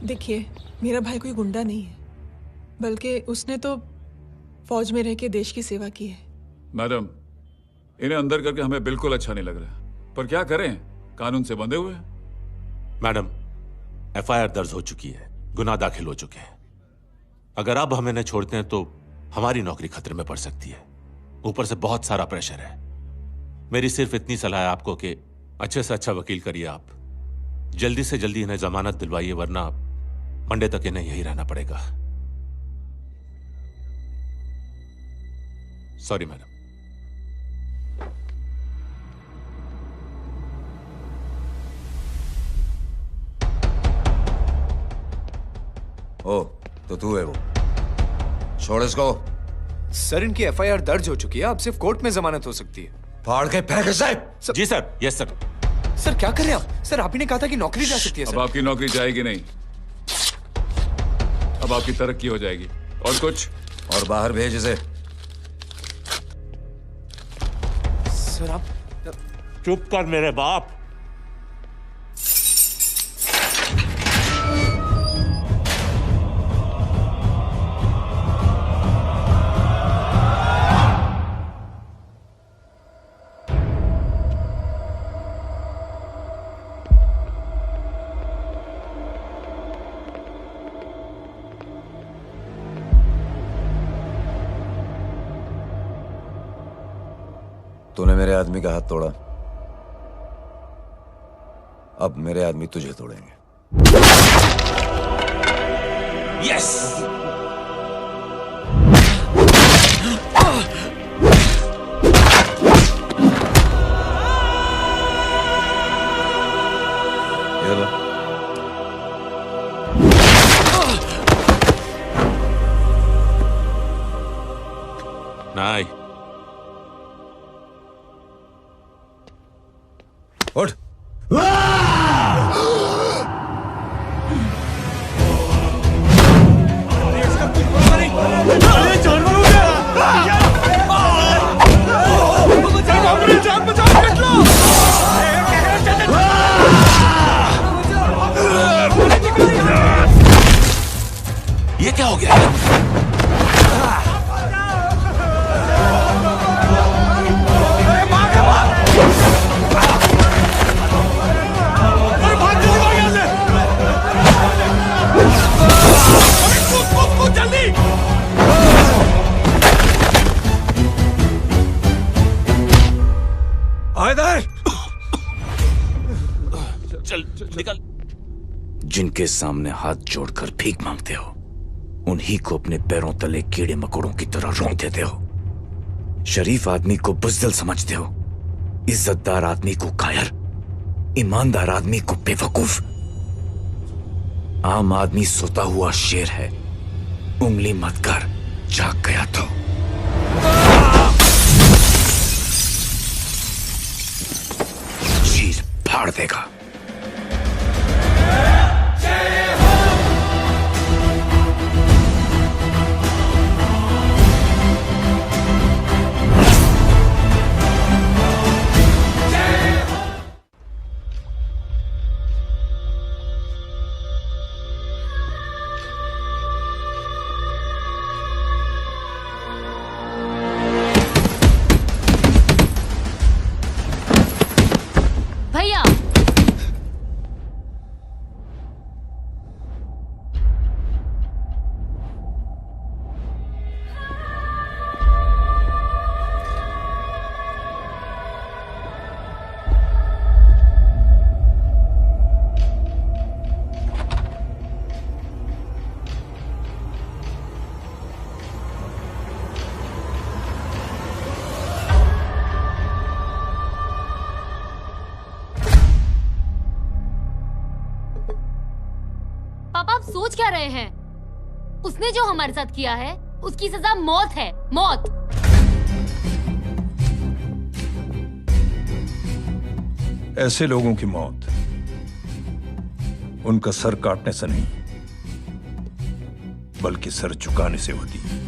देखिए, मेरा भाई कोई गुंडा नहीं है, बल्कि उसने तो फौज में रह के देश की सेवा की है। मैडम, इन्हें अंदर करके हमें बिल्कुल अच्छा नहीं लग रहा, पर क्या करें, कानून से बंधे हुए हैं। मैडम, एफआईआर दर्ज हो चुकी है, गुनाह दाखिल हो चुके हैं। अगर अब हम इन्हें छोड़ते हैं तो हमारी नौकरी खतरे में पड़ सकती है। ऊपर से बहुत सारा प्रेशर है। मेरी सिर्फ इतनी सलाह है आपको कि अच्छे से अच्छा वकील करिए आप। जल्दी से जल्दी इन्हें जमानत दिलवाइए, वरना मंडे तक इन्हें यही रहना पड़ेगा। Sorry madam. ओ, तो तू है वो। छोड़ इसको। सर, इनकी एफआईआर दर्ज हो चुकी है, अब सिर्फ कोर्ट में जमानत हो सकती है। फाड़ के फेंक साहब। जी सर। Yes sir. सर क्या कर रहे हैं आप? सर, आप ही ने कहा था कि नौकरी जा सकती है। अब आपकी नौकरी जाएगी नहीं, अब आपकी तरक्की हो जाएगी। और कुछ? और बाहर भेज इसे। सर आप चुप कर मेरे बाप। तूने मेरे आदमी का हाथ तोड़ा, अब मेरे आदमी तुझे तोड़ेंगे। यस। नहीं। उठ। ये क्या हो गया? चल निकल। जिनके सामने हाथ जोड़कर भीख मांगते हो, उन्हीं को अपने पैरों तले कीड़े मकोड़ों की तरह रौंद देते हो। शरीफ आदमी को बुज़दिल समझते हो, इज्जतदार आदमी को कायर, ईमानदार आदमी को बेवकूफ। आम आदमी सोता हुआ शेर है, उंगली मत कर, जाग गया तो। चीर फाड़ देगा। सोच क्या रहे हैं? उसने जो हमारे साथ किया है उसकी सजा मौत है, मौत। ऐसे लोगों की मौत उनका सर काटने से नहीं बल्कि सर झुकाने से होती है।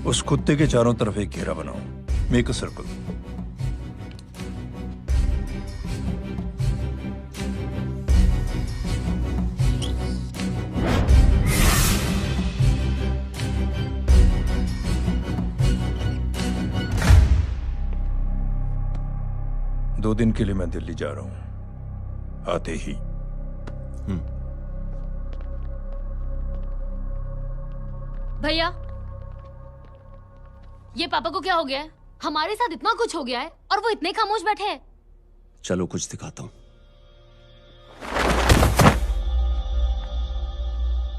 उस कुत्ते के चारों तरफ एक घेरा बनाओ, मेक अ सर्कल। दो दिन के लिए मैं दिल्ली जा रहा हूं, आते ही। भैया, ये पापा को क्या हो गया है? हमारे साथ इतना कुछ हो गया है और वो इतने खामोश बैठे हैं। चलो कुछ दिखाता हूं।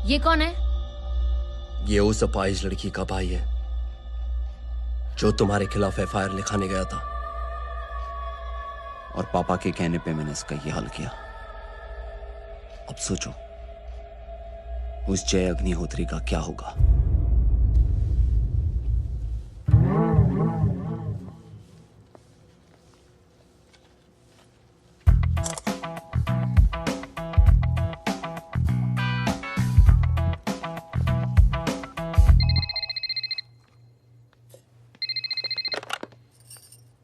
ये कौन है? ये उस अपाहिज लड़की का भाई है जो तुम्हारे खिलाफ एफआईआर लिखाने गया था। और पापा के कहने पे मैंने इसका ये हाल किया। अब सोचो उस जय अग्निहोत्री का क्या होगा।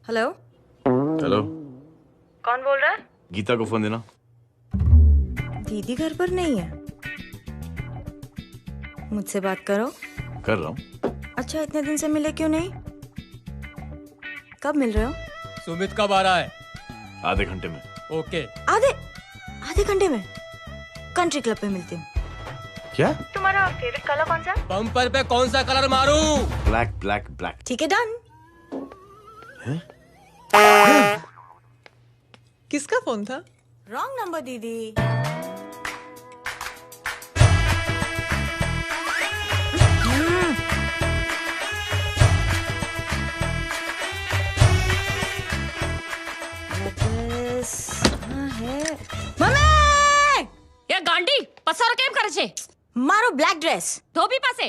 हेलो। हेलो, कौन बोल रहा है? गीता को फोन देना। दीदी घर पर नहीं है। मुझसे बात करो। कर रहा हूँ। अच्छा, इतने दिन से मिले क्यों नहीं? कब मिल रहे हो? सुमित कब आ रहा है? आधे घंटे में। ओके। आधे घंटे में कंट्री क्लब पे मिलती हूँ। क्या? तुम्हारा फेवरेट कलर कौन सा? बम्पर पे कौन सा कलर मारूं? Black black black. ठीक है, डन। किसका फोन था? रॉन्ग नंबर दीदी। ये गांडी पसारो केम करे छे? मारो ब्लैक ड्रेस। धोबी पासे।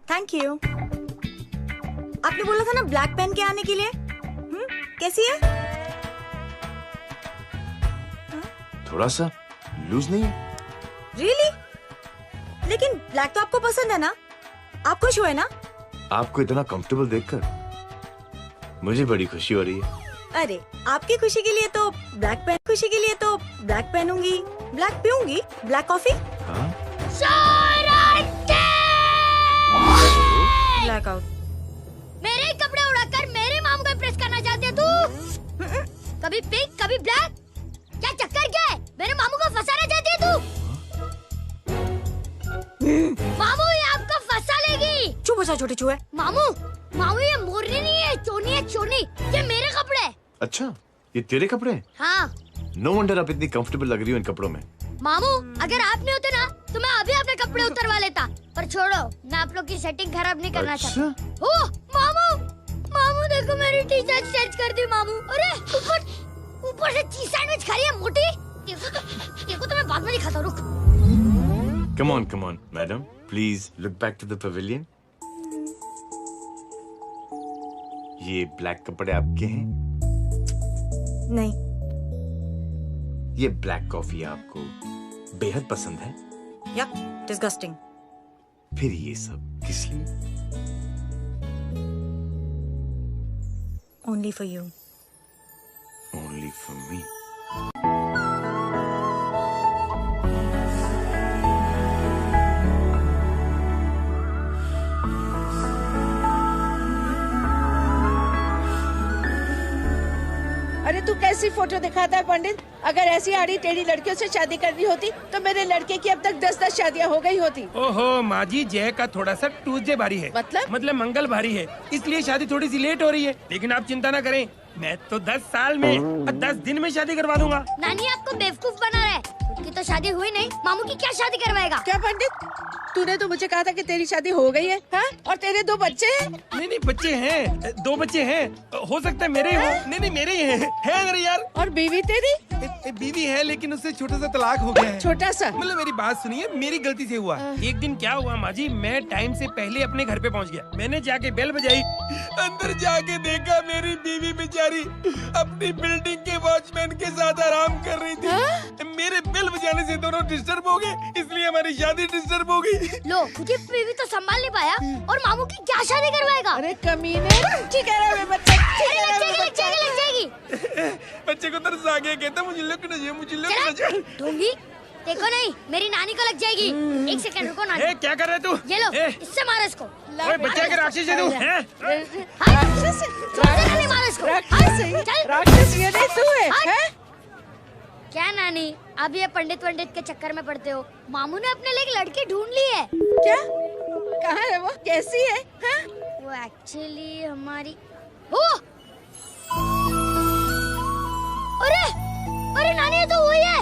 Thank you. आपने बोला था ना ब्लैक पेन के आने के लिए। कैसी है? थोड़ा सा लूज नहीं है? रियली? लेकिन ब्लैक तो आपको पसंद है ना? आप खुश हुए ना? आपको इतना कंफर्टेबल देखकर मुझे बड़ी खुशी हो रही है। अरे, आपकी खुशी के लिए तो ब्लैक पेन, खुशी के लिए तो ब्लैक पहनूंगी, ब्लैक पीऊंगी, ब्लैक कॉफी। हाँ? Black out. मेरे कपड़े उड़ाकर मेरे मामू को इम्प्रेस करना चाहती है तू? कभी पिंक, कभी ब्लैक। क्या चक्कर क्या है? मेरे मामू को फंसाना चाहती है तू? मामू, ये आपको फंसा लेगी। चुप हो जा छोटे चूहे। मामू, मामू ये मोरनी नहीं है, चोनी है, चोनी। ये मेरे कपड़े हैं। अच्छा, ये तेरे कपड़े हैं? हाँ। नो वंडर आप इतनी कंफर्टेबल लग रही हो इन कपड़ों में। मामू, अगर आप नहीं होते ना तो मैं अभी अपने कपड़े उतरवा लेता। पर छोड़ो, मैं आप लोग की सेटिंग खराब नहीं करना चाहता। ओह मामू, मामू देखो मेरी टी शर्ट चेंज कर दी मामू। अरे ऊपर से चीज सैंडविच खा रही है मोटी। देखो तो मैं बाद में दिखाता हूँ, रुक। Come on, madam. Please look back to the pavilion. ये ब्लैक कपड़े आपके हैं? नहीं। ये ब्लैक कॉफी आपको बेहद पसंद है? या डिस्गस्टिंग। फिर ये सब किस लिए? Only for you. Only for me. अरे तू कैसी फोटो दिखाता है पंडित? अगर ऐसी आड़ी टेढ़ी लड़कियों से शादी करनी होती तो मेरे लड़के की अब तक 10-10 शादियां हो गई होती। ओहो माँ जी, जय का थोड़ा सा ट्यूसडे भारी है। मतलब मंगल भारी है, इसलिए शादी थोड़ी सी लेट हो रही है। लेकिन आप चिंता ना करें, मैं तो 10 साल में और 10 दिन में शादी करवा दूंगा। नानी आपको बेवकूफ बना रहा है। उसकी तो शादी हुई नहीं, मामू की क्या शादी करवाएगा? क्या पंडित? तूने तो मुझे कहा था कि तेरी शादी हो गई है, हाँ? और तेरे 2 बच्चे हैं? नहीं बच्चे हैं, 2 बच्चे हैं। हो सकता है मेरे ही हो। नहीं मेरे ही हैं। है अगर यार। और बीवी तेरी? बीवी है लेकिन उससे छोटा सा तलाक हो गया है। छोटा सा? मतलब मेरी बात सुनिए, मेरी गलती से हुआ। एक दिन क्या हुआ माँ जी, मैं टाइम से पहले अपने घर पे पहुँच गया। मैंने जाके बेल बजाई, अंदर जाके देखा मेरी बीवी बेचारी अपनी बिल्डिंग के वॉचमैन के साथ आराम कर रही थी। मेरे बेल बजाने से दोनों डिस्टर्ब हो गए, इसलिए हमारी शादी डिस्टर्ब हो गई। लो, तुझे बीवी तो संभाल नहीं पाया और मामू की क्या शादी करवाएगा? अरे कमीने, ठीक है रे बच्चे, लगेगी। बच्चे को तरस आ गया, कहता मुझे लगना चाहिए, मुझे लगना चाहिए। ढूंढी देखो नहीं, मेरी नानी को लग जाएगी। 1 सेकंड रुको नानी। क्या कर रहे तू? ये लो, इससे मारो इसको। ओए बच्चा के राक्षस है तू, हैं? राक्षस नहीं मारो इसको। राक्षस ये नहीं तू है? क्या नानी, अब ये पंडित के चक्कर में पड़ते हो? मामू ने अपने लिए एक लड़की ढूंढ ली है। क्या? कहाँ है वो? कैसी है? हाँ? वो एक्चुअली हमारी अरे नानी, ये तो वही है।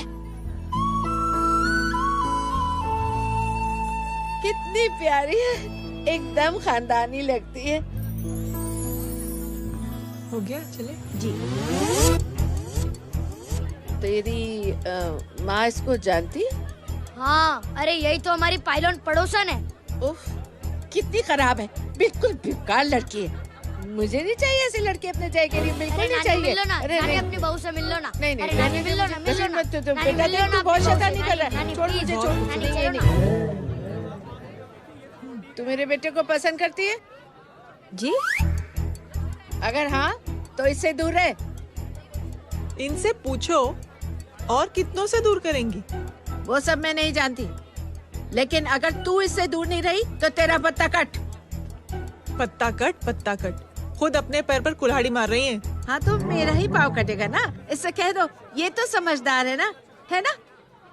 कितनी प्यारी है, एकदम खानदानी लगती है। हो गया, चले जी। तेरी माँ इसको जानती? हाँ, अरे यही तो हमारी पायलट पड़ोसन है। उफ, कितनी खराब है, बिल्कुल बेकार लड़की है। मुझे नहीं चाहिए ऐसी लड़की अपने जय के लिए, बिल्कुल नहीं चाहिए। मिल लो ना, अरे नानी अपनी बहू से मिल लो ना। नहीं अरे नानी मिल लो ना, बेटा तू बहुत शैतानी कर रहा है। छोड़ मुझे, छोड़ नहीं। तू मेरे बेटे को पसंद करती है? जी। अगर हाँ तो इससे दूर रहे। इनसे पूछो और कितनों से दूर करेंगी? वो सब मैं नहीं जानती, लेकिन अगर तू इससे दूर नहीं रही तो तेरा पत्ता कट। पत्ता कट खुद अपने पैर पर कुल्हाड़ी मार रही हैं। हाँ तो मेरा ही पाँव कटेगा ना, इससे कह दो। ये तो समझदार है ना?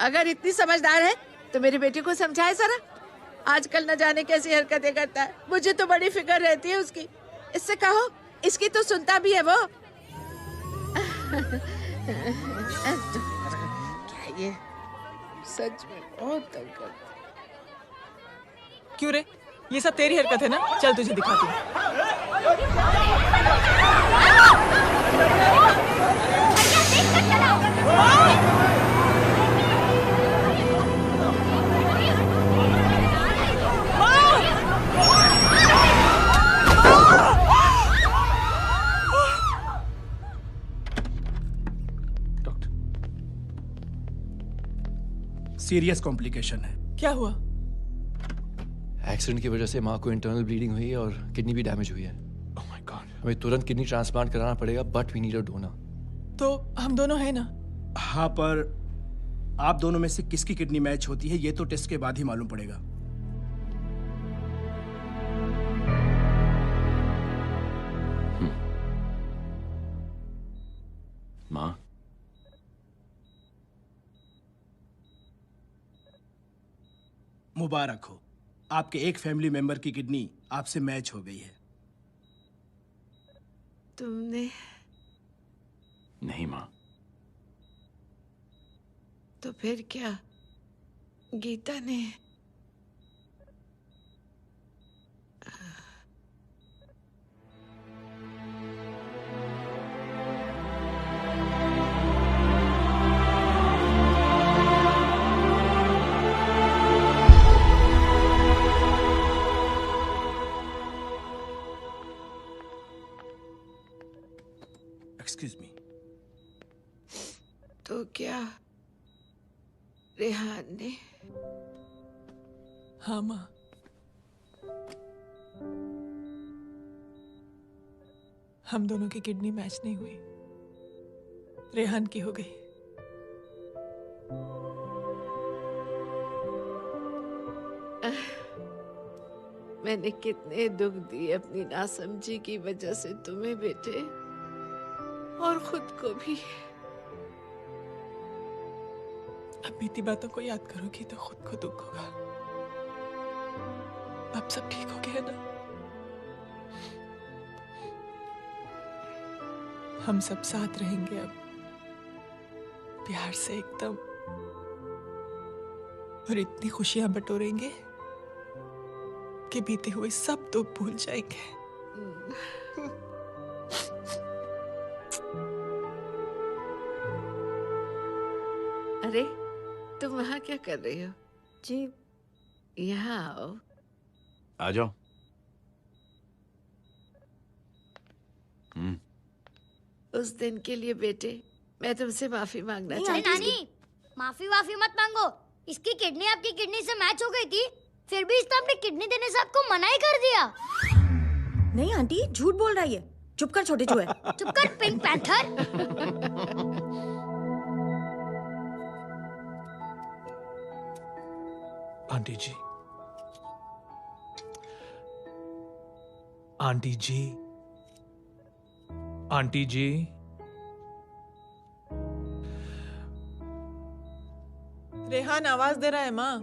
अगर इतनी समझदार है तो मेरी बेटी को समझाए जरा। आजकल न जाने कैसी हरकतें करता है, मुझे तो बड़ी फिक्र रहती है उसकी। इससे कहो, इसकी तो सुनता भी है वो। क्या ये सच में बहुत तंग करता। क्यों रे, ये सब तेरी हरकत है ना? चल तुझे दिखाती हूँ। सीरियस कॉम्प्लिकेशन है। क्या हुआ? एक्सीडेंट की वजह से माँ को इंटरनल ब्लीडिंग हुई है और किडनी भी डैमेज हुई है। Oh my God. हमें तुरंत किडनी ट्रांसप्लांट कराना पड़ेगा, but we need a donor. तो हम दोनों हैं ना? हाँ, पर आप दोनों में से किसकी किडनी मैच होती है ये तो टेस्ट के बाद ही मालूम पड़ेगा। माँ, मुबारक हो, आपके एक फैमिली मेंबर की किडनी आपसे मैच हो गई है। तुमने? नहीं माँ। तो फिर क्या? गीता ने? Excuse me. तो क्या रेहान ने? हाँ माँ, हम दोनों की किडनी मैच नहीं हुई, रेहान की हो गई। मैंने कितने दुख दिए अपनी नासमझी की वजह से तुम्हें बेटे, और खुद को भी। अब बीती बातों को याद करोगी तो खुद को दुख होगा। अब सब ठीक हो गया ना? हम सब साथ रहेंगे अब, प्यार से एकदम, और इतनी खुशियां बटोरेंगे आपके बीते हुए सब दुख भूल जाएंगे। अरे तुम वहाँ क्या कर रही हो? जी यहाँ आओ। आ जाओ। उस दिन के लिए बेटे मैं तुमसे माफी मांगना अरे चाहती हूँ। नानी, माफी वाफी मत मांगो। इसकी किडनी आपकी किडनी से मैच हो गई थी, फिर भी इसने अपनी किडनी देने से आपको मना ही कर दिया। नहीं आंटी, झूठ बोल रही है। चुप कर छोटे चूहे। चुप कर पिंक पैंथर। आंटी जी, आंटी जी, आंटी जी, रेहान आवाज दे रहा है माँ।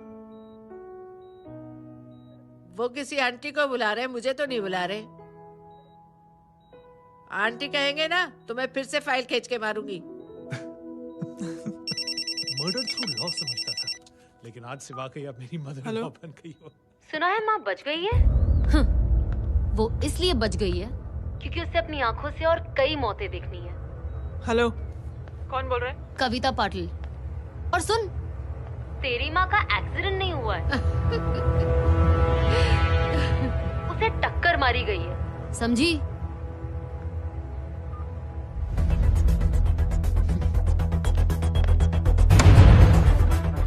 वो किसी आंटी को बुला रहे हैं, मुझे तो नहीं बुला रहे। आंटी कहेंगे ना तो मैं फिर से फाइल खींच के मारूंगी। मर्डर थ्रू लॉ समझता था, लेकिन आज से वाकई अब मेरी मदर लॉ बन गई हो। सुना है माँ बच गई है। वो इसलिए बच गई है क्योंकि उसे अपनी आंखों से और कई मौतें देखनी है। हेलो, कौन बोल रहा है? कविता पाटिल। और सुन, तेरी माँ का एक्सीडेंट नहीं हुआ है, उसे टक्कर मारी गई है, समझी?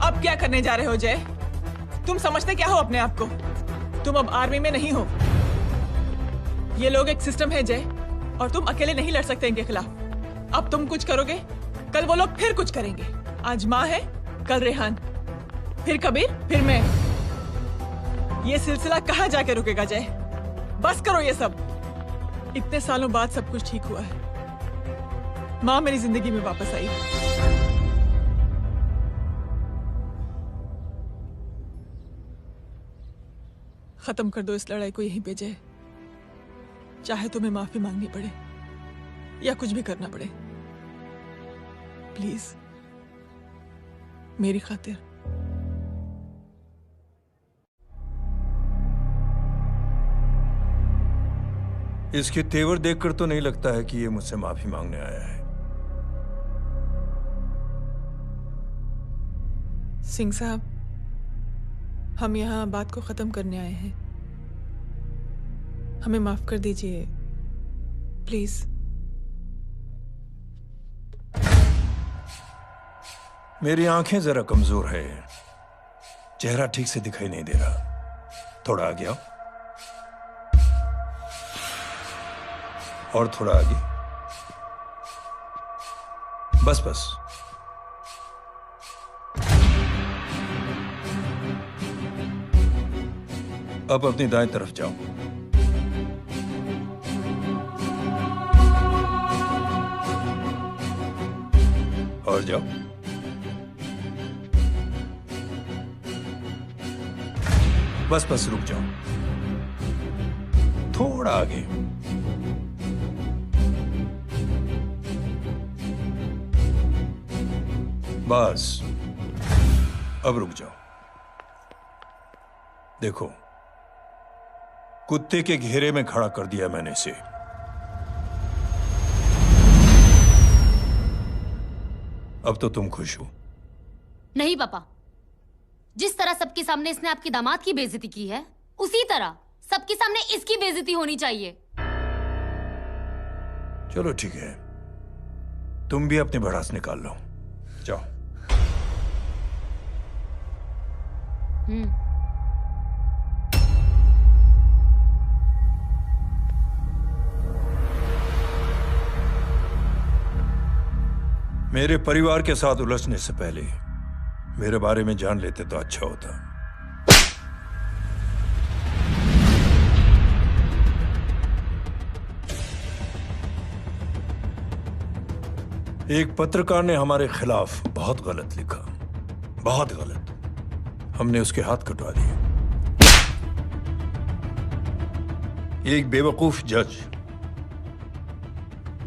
अब क्या करने जा रहे हो जय? तुम समझते क्या हो अपने आप को? तुम अब आर्मी में नहीं हो। ये लोग एक सिस्टम है जय, और तुम अकेले नहीं लड़ सकते इनके खिलाफ। अब तुम कुछ करोगे, कल वो लोग फिर कुछ करेंगे। आज माँ है, कल रेहान, फिर कबीर, फिर मैं। ये सिलसिला कहाँ जाके रुकेगा जय? बस करो ये सब। इतने सालों बाद सब कुछ ठीक हुआ है। माँ मेरी जिंदगी में वापस आई। खत्म कर दो इस लड़ाई को यहीं पे जय। चाहे तुम्हें माफी मांगनी पड़े या कुछ भी करना पड़े, प्लीज मेरी खातिर। इसके तेवर देखकर तो नहीं लगता है कि ये मुझसे माफी मांगने आया है। सिंह साहब, हम यहाँ बात को खत्म करने आए हैं। हमें माफ कर दीजिए प्लीज। मेरी आंखें जरा कमजोर है, चेहरा ठीक से दिखाई नहीं दे रहा। थोड़ा आगे आओ, और थोड़ा आगे। बस बस। अब अपनी दाएं तरफ जाओ। और जाओ। बस बस रुक जाओ, थोड़ा आगे। बस अब रुक जाओ। देखो, कुत्ते के घेरे में खड़ा कर दिया मैंने इसे। अब तो तुम खुश हो? नहीं पापा, जिस तरह सबके सामने इसने आपकी दामाद की बेइज्जती की है, उसी तरह सबके सामने इसकी बेइज्जती होनी चाहिए। चलो ठीक है, तुम भी अपनी भड़ास निकाल लो। जाओ। मेरे परिवार के साथ उलझने से पहले मेरे बारे में जान लेते तो अच्छा होता। एक पत्रकार ने हमारे खिलाफ बहुत गलत लिखा, बहुत गलत। हमने उसके हाथ कटवा दिए। एक बेवकूफ जज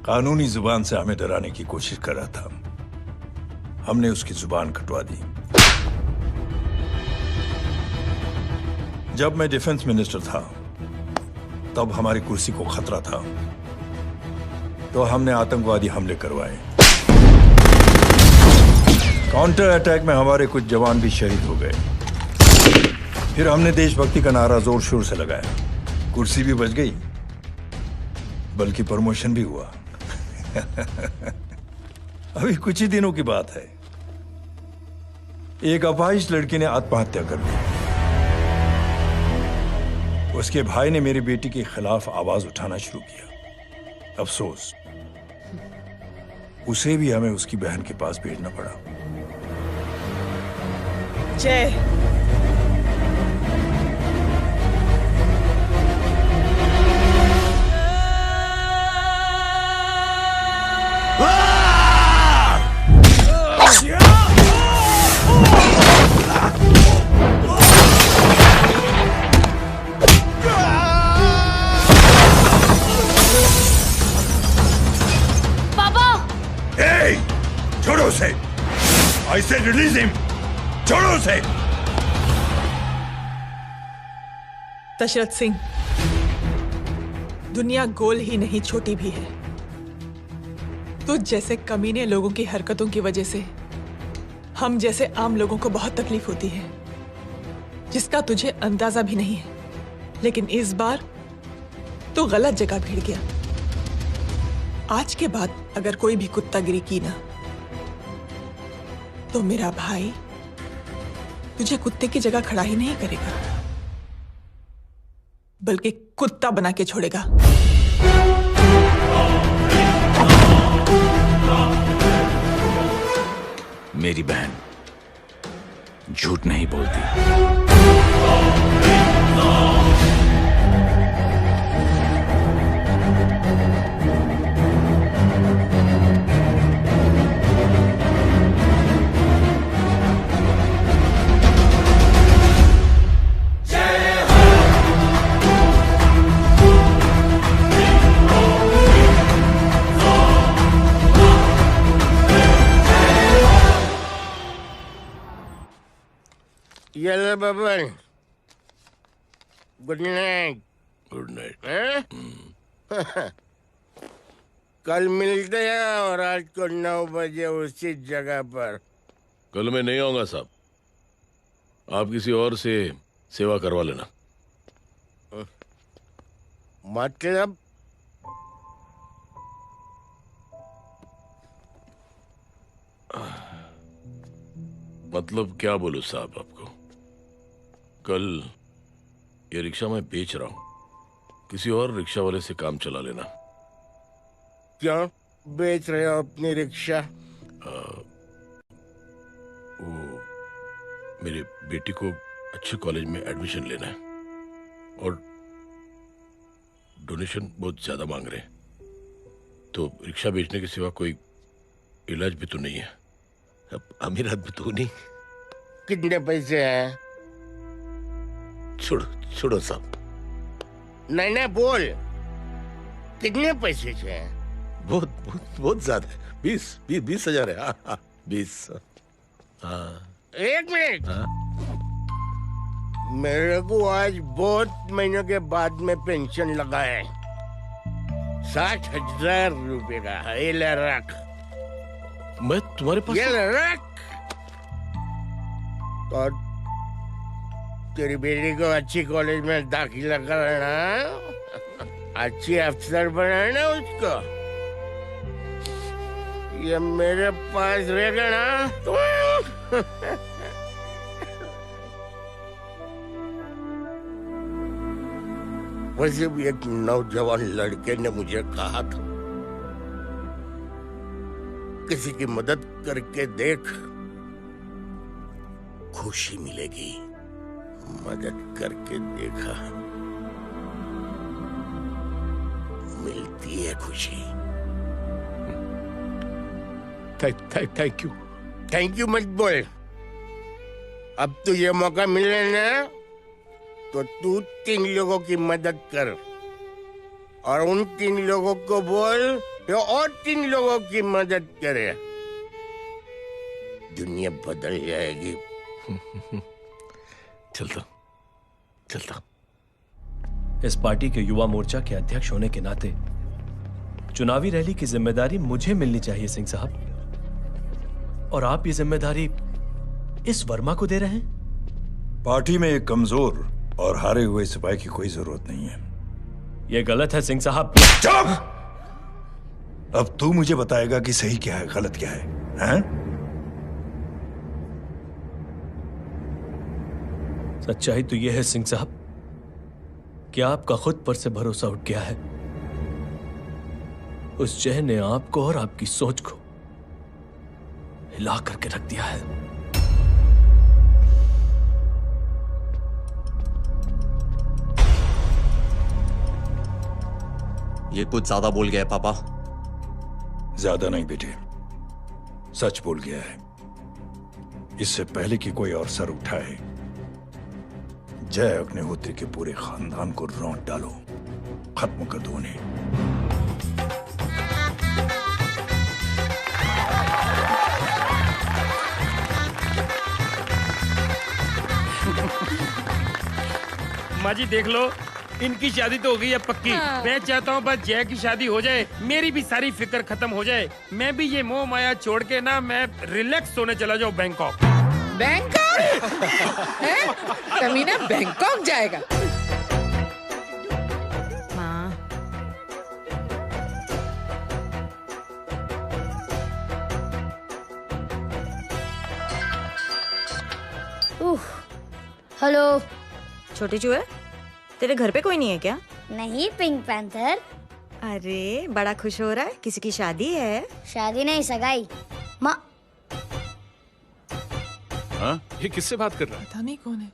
कानूनी जुबान से हमें डराने की कोशिश कर रहा था, हमने उसकी जुबान कटवा दी। जब मैं डिफेंस मिनिस्टर था तब हमारी कुर्सी को खतरा था, तो हमने आतंकवादी हमले करवाए। काउंटर अटैक में हमारे कुछ जवान भी शहीद हो गए। फिर हमने देशभक्ति का नारा जोर शोर से लगाया। कुर्सी भी बच गई, बल्कि प्रमोशन भी हुआ। अभी कुछ ही दिनों की बात है, एक अपाहिज लड़की ने आत्महत्या कर ली। उसके भाई ने मेरी बेटी के खिलाफ आवाज उठाना शुरू किया। अफसोस, उसे भी हमें उसकी बहन के पास भेजना पड़ा। जय। छोड़ो उसे! I said release him! छोड़ो उसे! दशरथ सिंह, दुनिया गोल ही नहीं छोटी भी है। तो जैसे कमीने लोगों की हरकतों की वजह से हम जैसे आम लोगों को बहुत तकलीफ होती है, जिसका तुझे अंदाजा भी नहीं है। लेकिन इस बार तो गलत जगह भिड़ गया। आज के बाद अगर कोई भी कुत्तागिरी की ना, तो मेरा भाई तुझे कुत्ते की जगह खड़ा ही नहीं करेगा, बल्कि कुत्ता बना के छोड़ेगा। मेरी बहन झूठ नहीं बोलती। Yellow bubble. Good night. Good night. कल मिलते हैं और रात को 9 बजे उसी जगह पर। कल मैं नहीं आऊंगा साहब, आप किसी और से सेवा करवा लेना। मतलब? मतलब क्या बोलूं साहब आपको। कल ये रिक्शा मैं बेच रहा हूं, किसी और रिक्शा वाले से काम चला लेना। क्यों बेच रहे हो अपनी रिक्शा? वो मेरे बेटी को अच्छे कॉलेज में एडमिशन लेना है और डोनेशन बहुत ज्यादा मांग रहे हैं, तो रिक्शा बेचने के सिवा कोई इलाज भी तो नहीं है। अब अमीर आदमी तो नहीं। कितने पैसे हैं? छोड़ो छोड़ो साहब। नहीं बोल, कितने पैसे चाहिए? बहुत बहुत बहुत ज्यादा है। 20,000 है। हाँ 20। हाँ 1 मिनट। मेरे को आज बहुत महीनों के बाद में पेंशन लगा है, 60,000 रुपए का। ये ले रख। मैं तुम्हारे पास? ये ले रख। और तेरी बेटी को अच्छी कॉलेज में दाखिला कराना, अच्छी अफसर बनाना उसको। ये मेरे पास रहेगा ना तो वैसे भी एक नौजवान लड़के ने मुझे कहा था, किसी की मदद करके देख, खुशी मिलेगी। मदद करके देखा, मिलती है खुशी। Thank you. थैंक यू मत बोल। अब तो ये मौका मिले ना, तो तू 3 लोगों की मदद कर और उन 3 लोगों को बोल जो और 3 लोगों की मदद करे। दुनिया बदल जाएगी। चलता चलता। इस पार्टी के युवा मोर्चा के अध्यक्ष होने के नाते चुनावी रैली की जिम्मेदारी मुझे मिलनी चाहिए सिंह साहब, और आप ये जिम्मेदारी इस वर्मा को दे रहे हैं। पार्टी में एक कमजोर और हारे हुए सिपाही की कोई जरूरत नहीं है। यह गलत है सिंह साहब। चुप! अब तू मुझे बताएगा कि सही क्या है, गलत क्या है, हैं? सच्चाई तो यह है सिंह साहब कि आपका खुद पर से भरोसा उठ गया है। उस जय ने आपको और आपकी सोच को हिला करके रख दिया है। ये कुछ ज्यादा बोल गया है पापा। ज्यादा नहीं बेटे, सच बोल गया है। इससे पहले कि कोई और सर उठाए, जय अग्निहोत्री के पूरे खानदान को रौंद डालो, खत्म कर दो उन्हें। माँ जी देख लो, इनकी शादी तो हो गई है पक्की। हाँ। मैं चाहता हूँ बस जय की शादी हो जाए, मेरी भी सारी फिक्र खत्म हो जाए। मैं भी ये मोह माया छोड़ के ना मैं रिलैक्स होने चला जाऊँ बैंकॉक। बैंकॉक? हैं? तमीना बैंकॉक जाएगा? माँ, हेलो। छोटे चूहे, तेरे घर पे कोई नहीं है क्या? नहीं, पिंक पैंथर। अरे बड़ा खुश हो रहा है, किसी की शादी है? शादी नहीं, सगाई। माँ, हाँ? ये किससे बात कर रहा है? पता नहीं कौन है।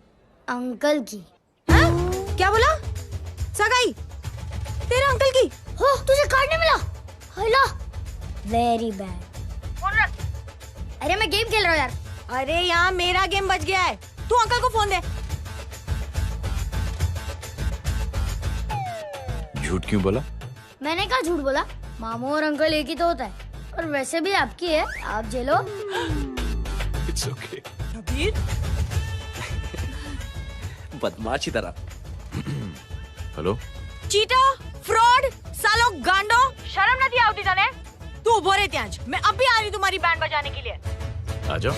अंकल की। क्या बोला? सगाई? तेरे अंकल की? हो, तुझे कार्ड नहीं मिला? Hello, very bad. फोन रख। अरे मैं गेम खेल रहा हूँ यार। अरे यहाँ मेरा गेम बच गया है, तू अंकल को फोन दे। झूठ क्यों बोला? मैंने कहा झूठ बोला? मामू और अंकल एक ही तो होता है, और वैसे भी आपकी है, आप झेलो। It's okay. कबीर, बदमाशी तरह। हेलो, चीटा, फ्रॉड, सालो गांडो, शर्म नहीं आती तने? तू उभो रे त्याज, मैं अभी आ रही तुम्हारी बैंड बजाने के लिए। आ जाओ।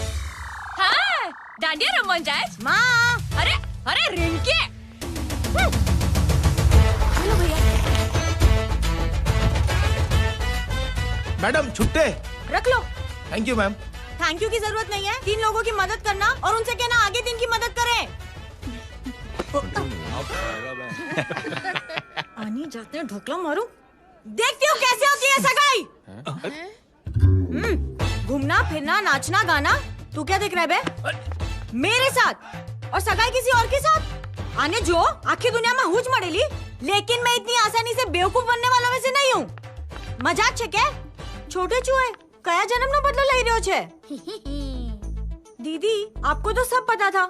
हाँ, डांडिया रमन जाए। माँ, अरे अरे रिंकी। हेलो भैया। मैडम छुट्टे रख लो। Thank you ma'am. Thank you की जरूरत नहीं है, 3 लोगों की मदद करना और उनसे कहना आगे 3 की मदद करें। आनी जाते हैं, ढोकला मारूं। देखती हो कैसे होती है सगाई? घूमना फिरना नाचना गाना, तू क्या देख रहा है बे? मेरे साथ और सगाई किसी और के साथ? आने जो आखिरी दुनिया में हुज मड़ेली, लेकिन मैं इतनी आसानी से बेवकूफ बनने वाला में से नहीं हूँ। मजाक छे क्या? छोटे चूहे कया जन्म नो बदलो लई रह्यो छे? दीदी आपको तो सब पता था,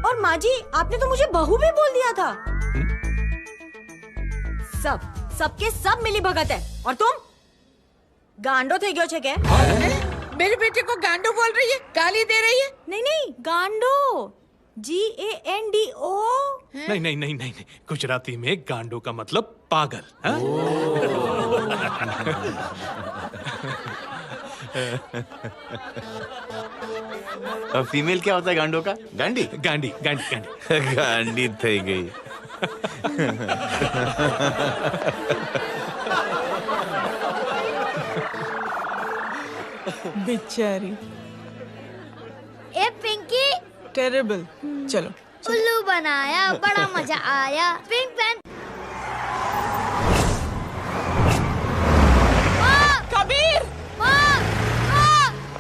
और माँ जी आपने तो मुझे बहू भी बोल दिया था। सबके सब मिली भगत है, और तुम गांडो थे गयो छे क्या? मेरे बेटे को गांडो बोल रही है, गाली दे रही है? नहीं नहीं, गांडो, GANDO। नहीं नहीं नहीं नहीं, गुजराती में गांडो का मतलब पागल। हाँ? फीमेल क्या होता है गांडो का? गांडी गांडी गांडी गांडी गांडी थई गई। बेचारी। ए पिंकी, टेरेबल। चलो उल्लू बनाया, बड़ा मजा आया। Pink Panther. कबीर!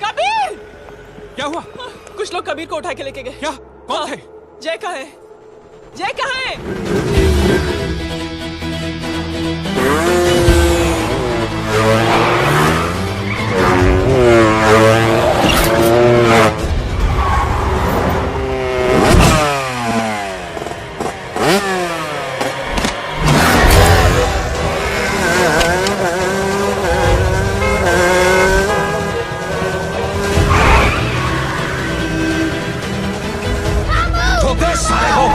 कबीर! क्या हुआ? कुछ लोग कबीर को उठा के लेके गए। क्या? कौन थे? जय कहाँ है? जय कहाँ है? साले को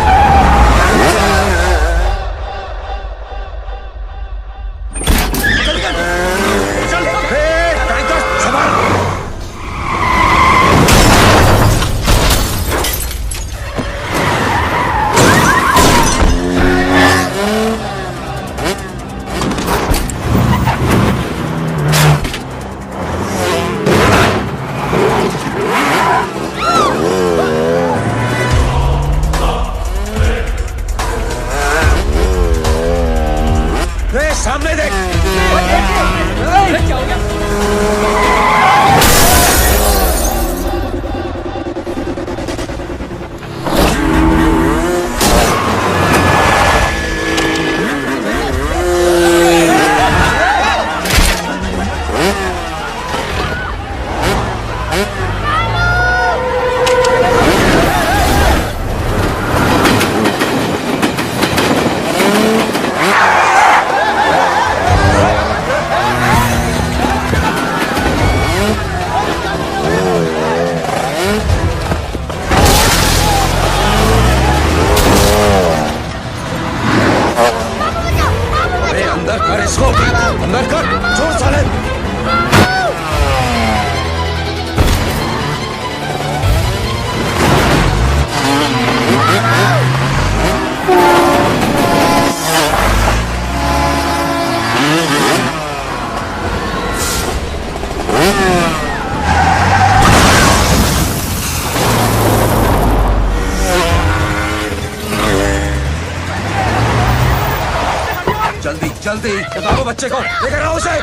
निकालते ही बताओ बच्चे को लेकर आओ उसे।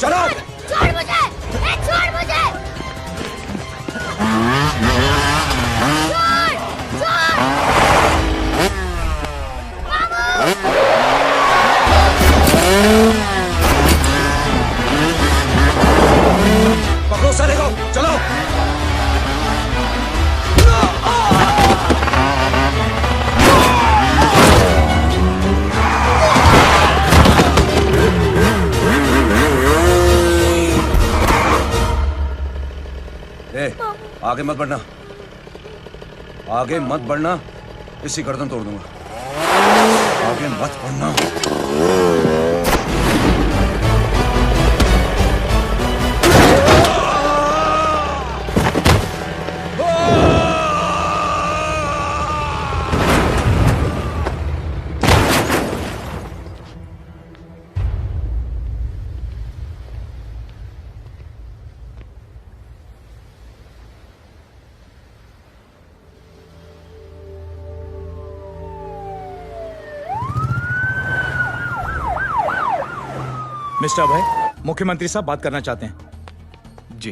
चलो छोड़ मुझे, छोड़ मुझे, पकड़ो साले को, चलो। आगे मत बढ़ना, आगे मत बढ़ना, इसी गर्दन तोड़ दूंगा। आगे मत बढ़ना। मिस्टर अभय, मुख्यमंत्री साहब बात करना चाहते हैं। जी।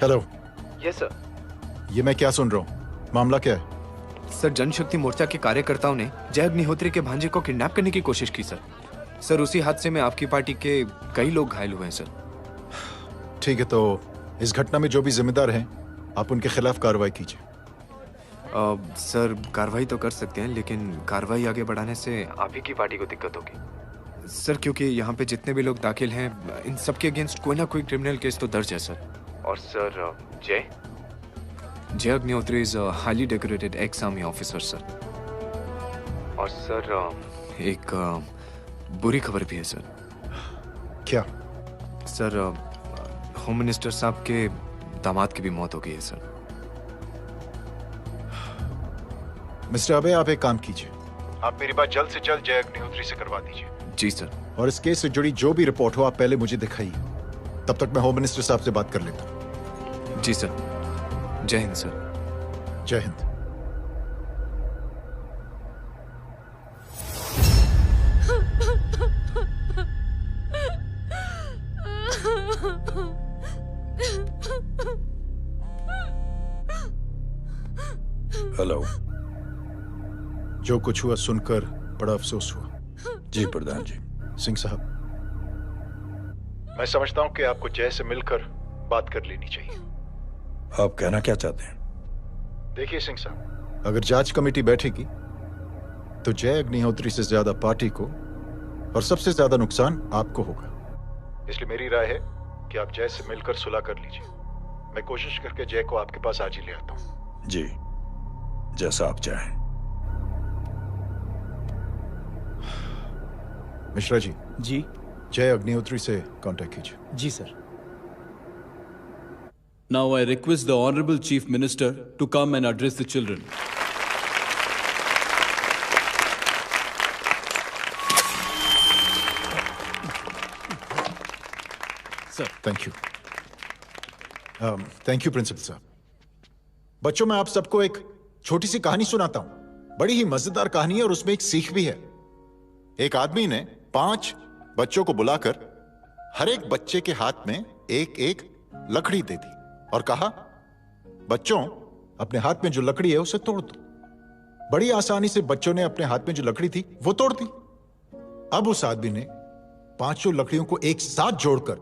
हेलो। Yes sir. ये मैं क्या सुन रहा हूँ, मामला क्या है? सर, जनशक्ति मोर्चा के कार्यकर्ताओं ने जय अग्निहोत्री के भांजे को किडनैप करने की कोशिश की सर। सर, उसी हादसे में आपकी पार्टी के कई लोग घायल हुए हैं सर। ठीक है, तो इस घटना में जो भी जिम्मेदार हैं आप उनके खिलाफ कार्रवाई कीजिए। सर, कार्रवाई तो कर सकते हैं, लेकिन कार्रवाई आगे बढ़ाने से आप ही की पार्टी को दिक्कत होगी सर, क्योंकि यहाँ पे जितने भी लोग दाखिल हैं इन सबके अगेंस्ट कोई ना कोई क्रिमिनल केस तो दर्ज है सर। और सर, जय Agnihotri is highly decorated ex army officer sir. और सर, एक बुरी खबर भी है सर। क्या? सर, होम मिनिस्टर साहब के दामाद की भी मौत हो गई है सर। मिस्टर अबे, आप एक काम कीजिए, आप मेरी बात जल्द से जल्द जय अग्निहोत्री से करवा दीजिए। जी सर। और इस केस से जुड़ी जो भी रिपोर्ट हो आप पहले मुझे दिखाइए, तब तक मैं होम मिनिस्टर साहब से बात कर लेता हूँ। जी सर। जय हिंद सर। जय हिंद। हेलो। जो कुछ हुआ सुनकर बड़ा अफसोस हुआ। जी प्रधान जी। सिंह साहब, मैं समझता हूं कि आपको जय से मिलकर बात कर लेनी चाहिए। आप कहना क्या चाहते हैं? देखिए सिंह साहब, अगर जांच कमेटी बैठेगी तो जय अग्निहोत्री से ज्यादा पार्टी को और सबसे ज्यादा नुकसान आपको होगा। इसलिए मेरी राय है कि आप जय से मिलकर सुलह कर लीजिए। मैं कोशिश करके जय को आपके पास आज ही ले आता हूं। जी, जैसा आप चाहें। मिश्रा जी। जी। जय अग्निहोत्री से कांटेक्ट कीजिए। जी sir. Now I request the Honorable Chief Minister to come and address the children. Sir, thank you. Thank you principal साहब। बच्चों, मैं आप सबको एक छोटी सी कहानी सुनाता हूं। बड़ी ही मजेदार कहानी है और उसमें एक सीख भी है। एक आदमी ने 5 बच्चों को बुलाकर हर एक बच्चे के हाथ में एक एक लकड़ी दे दी और कहा, बच्चों, अपने हाथ में जो लकड़ी है उसे तोड़ दो। बड़ी आसानी से बच्चों ने अपने हाथ में जो लकड़ी थी वो तोड़ दी। अब उस आदमी ने 5 लकड़ियों को एक साथ जोड़कर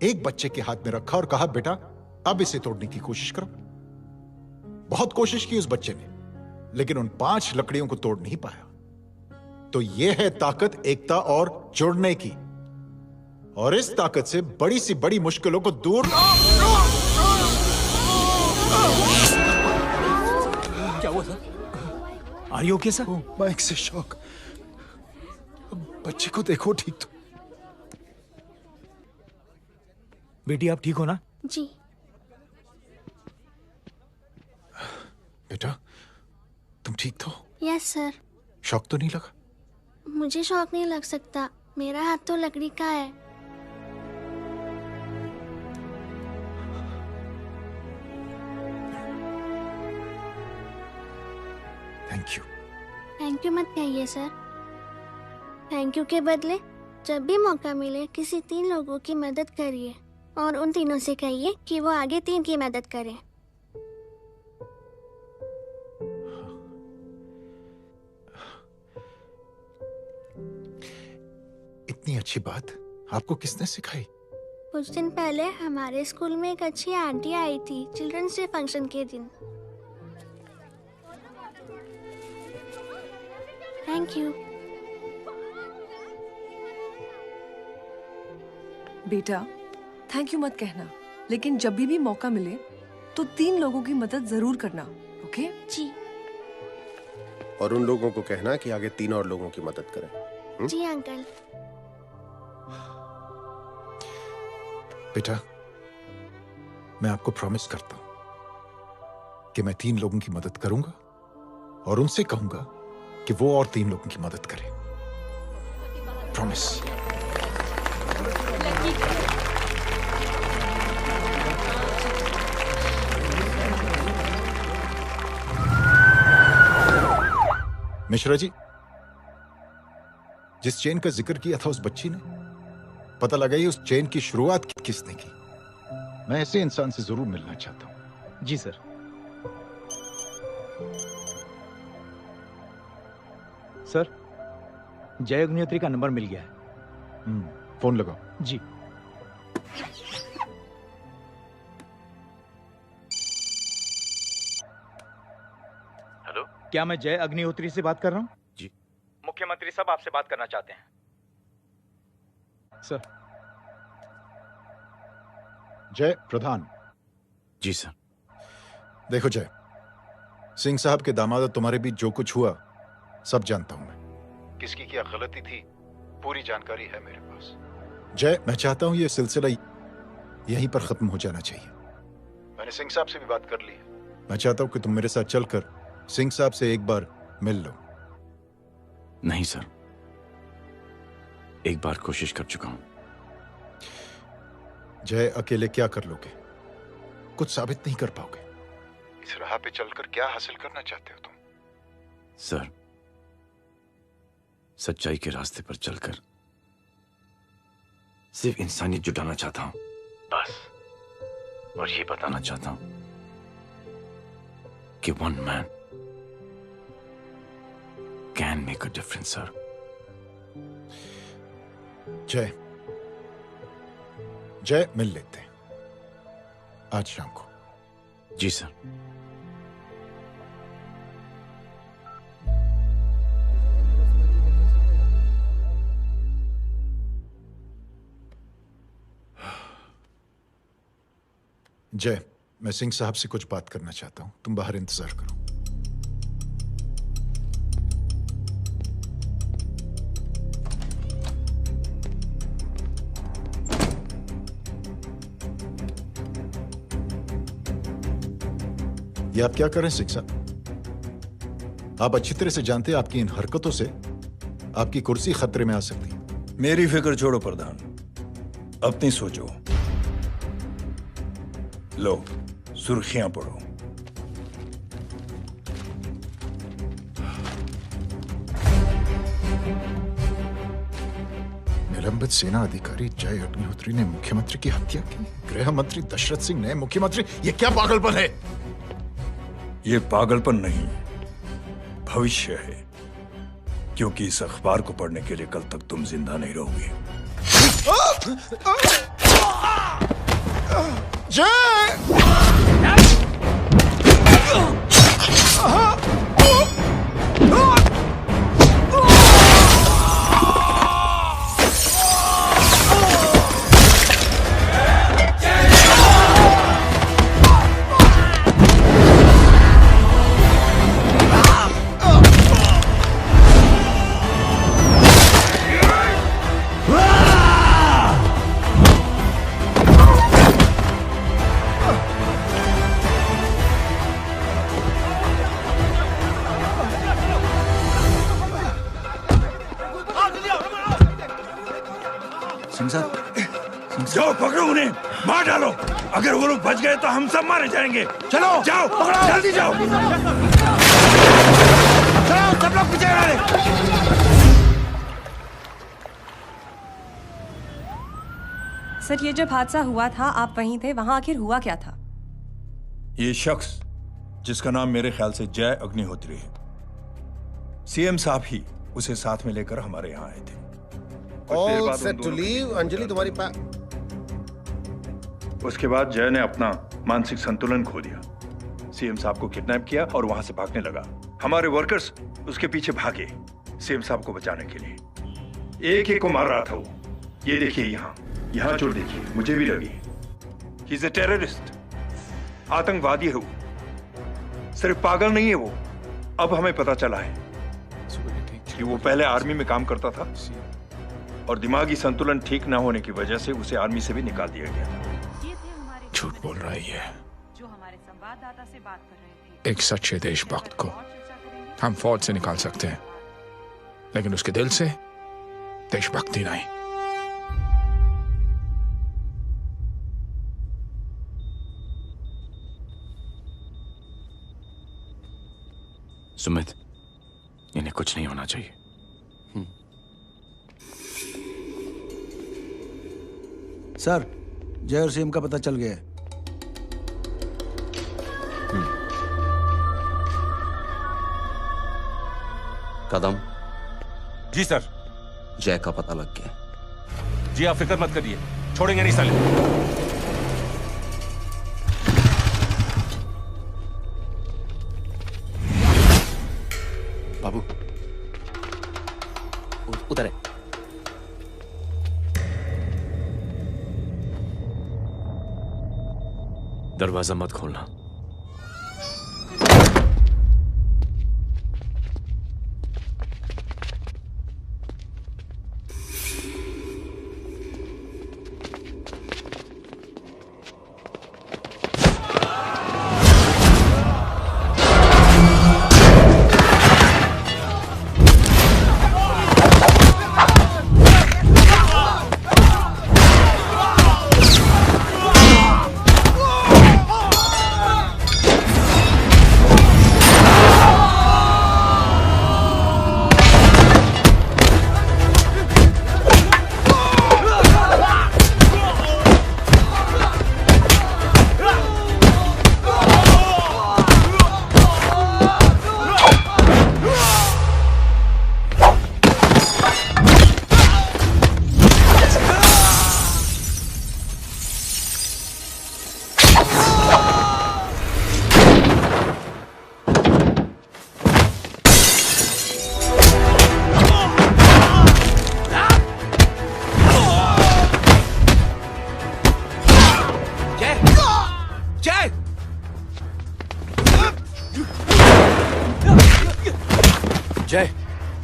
एक बच्चे के हाथ में रखा और कहा, बेटा, अब इसे तोड़ने की कोशिश करो। बहुत कोशिश की उस बच्चे ने, लेकिन उन 5 लकड़ियों को तोड़ नहीं पाया। तो यह है ताकत एकता और जोड़ने की। और इस ताकत से बड़ी सी बड़ी मुश्किलों को दूर। क्या हुआ sir? Are you okay sir? Mike से शॉक। बच्चे को देखो ठीक तो। बेटी, आप ठीक हो ना? जी। बेटा, तुम ठीक तो? Yes sir. शॉक तो नहीं लगा? मुझे शौक नहीं लग सकता, मेरा हाथ तो लकड़ी का है। Thank you. थैंक यू मत कहिए सर। थैंक यू के बदले जब भी मौका मिले किसी 3 लोगों की मदद करिए और उन तीनों से कहिए कि वो आगे 3 की मदद करें। इतनी अच्छी बात आपको किसने सिखाई? कुछ दिन पहले हमारे स्कूल में एक अच्छी आंटी आई थी चिल्ड्रंस डे फंक्शन के दिन। Thank you. बेटा थैंक यू मत कहना, लेकिन जब भी मौका मिले तो 3 लोगों की मदद जरूर करना, ओके? जी। और उन लोगों को कहना कि आगे 3 और लोगों की मदद करें। जी अंकल। बेटा, मैं आपको प्रॉमिस करता हूं कि मैं 3 लोगों की मदद करूंगा और उनसे कहूंगा कि वो और 3 लोगों की मदद करें। प्रॉमिस। मिश्रा जी, जिस चेन का जिक्र किया था उस बच्ची ने, पता लगाइए उस चेन की शुरुआत किसने की। मैं ऐसे इंसान से जरूर मिलना चाहता हूं। जी सर। सर, जय अग्निहोत्री का नंबर मिल गया है। फोन लगाओ। जी। हेलो, क्या मैं जय अग्निहोत्री से बात कर रहा हूँ? जी। मुख्यमंत्री साहब आपसे बात करना चाहते हैं सर। जय प्रधान। जी सर। देखो जय, सिंह साहब के दामाद तुम्हारे बीच जो कुछ हुआ सब जानता हूं मैं। किसकी क्या गलती थी पूरी जानकारी है मेरे पास। जय, मैं चाहता हूं ये सिलसिला यहीं पर खत्म हो जाना चाहिए। मैंने सिंह साहब से भी बात कर ली है। मैं चाहता हूं कि तुम मेरे साथ चलकर सिंह साहब से एक बार मिल लो। नहीं सर, एक बार कोशिश कर चुका हूं। जय, अकेले क्या कर लोगे? कुछ साबित नहीं कर पाओगे। इस राह पे चलकर क्या हासिल करना चाहते हो तुम? सर, सच्चाई के रास्ते पर चलकर सिर्फ इंसानियत जुटाना चाहता हूं, बस। और ये बताना चाहता हूं कि 1 man can make a difference, sir. जय, जय, मिल लेते हैं आज शाम को। जी सर। जय, मैं सिंह साहब से कुछ बात करना चाहता हूं, तुम बाहर इंतजार करो। ये आप क्या कर रहे हैं सिंह साहब? आप अच्छी तरह से जानते हैं आपकी इन हरकतों से आपकी कुर्सी खतरे में आ सकती है। मेरी फिक्र छोड़ो प्रधान, अपनी सोचो। लो, सुर्खियां पढ़ो। निलंबित सेना अधिकारी जय अग्निहोत्री ने मुख्यमंत्री की हत्या की। गृह मंत्री दशरथ सिंह ने मुख्यमंत्री, ये क्या पागलपन है? ये पागलपन नहीं, भविष्य है, क्योंकि इस अखबार को पढ़ने के लिए कल तक तुम जिंदा नहीं रहोगे। जाओ पकड़ो उन्हें, मार डालो। अगर वो लोग बच गए तो हम सब मारे जाएंगे। चलो जाओ, पकड़ो, जल्दी जाओ। चलो सब लोग पीछे आ रहे। सर, ये जब हादसा हुआ था आप वहीं थे, वहां आखिर हुआ क्या था? ये शख्स जिसका नाम मेरे ख्याल से जय अग्निहोत्री है, सीएम साहब ही उसे साथ में लेकर हमारे यहाँ आए थे। All set to leave. Anjali तुम्हारी उसके बाद जय ने अपना मानसिक संतुलन खो दिया, सीएम साहब को किडनैप किया और वहां से भागने लगा। हमारे वर्कर्स उसके पीछे भागे सीएम साहब को बचाने के लिए। एक एक को मार रहा था वो। ये देखिए यहाँ चोट देखिए, मुझे भी लगी। ही इज ए टेररिस्ट, आतंकवादी है वो, सिर्फ पागल नहीं है वो। अब हमें पता चला है कि वो पहले आर्मी में काम करता था और दिमागी संतुलन ठीक ना होने की वजह से उसे आर्मी से भी निकाल दिया गया। झूठ बोल रही है। जो हमारे संवाददाता से बात कर रहे थे। एक सच्चे देशभक्त को हम फौज से निकाल सकते हैं, लेकिन उसके दिल से देशभक्ति नहीं। सुमित, इन्हें कुछ नहीं होना चाहिए। सर, जय और सीएम का पता चल गया है। कदम। जी सर। जय का पता लग गया। जी आप फिक्र मत करिए, छोड़ेंगे नहीं साले। बाबू उधर है। दरवाजा मत खोलना। जय,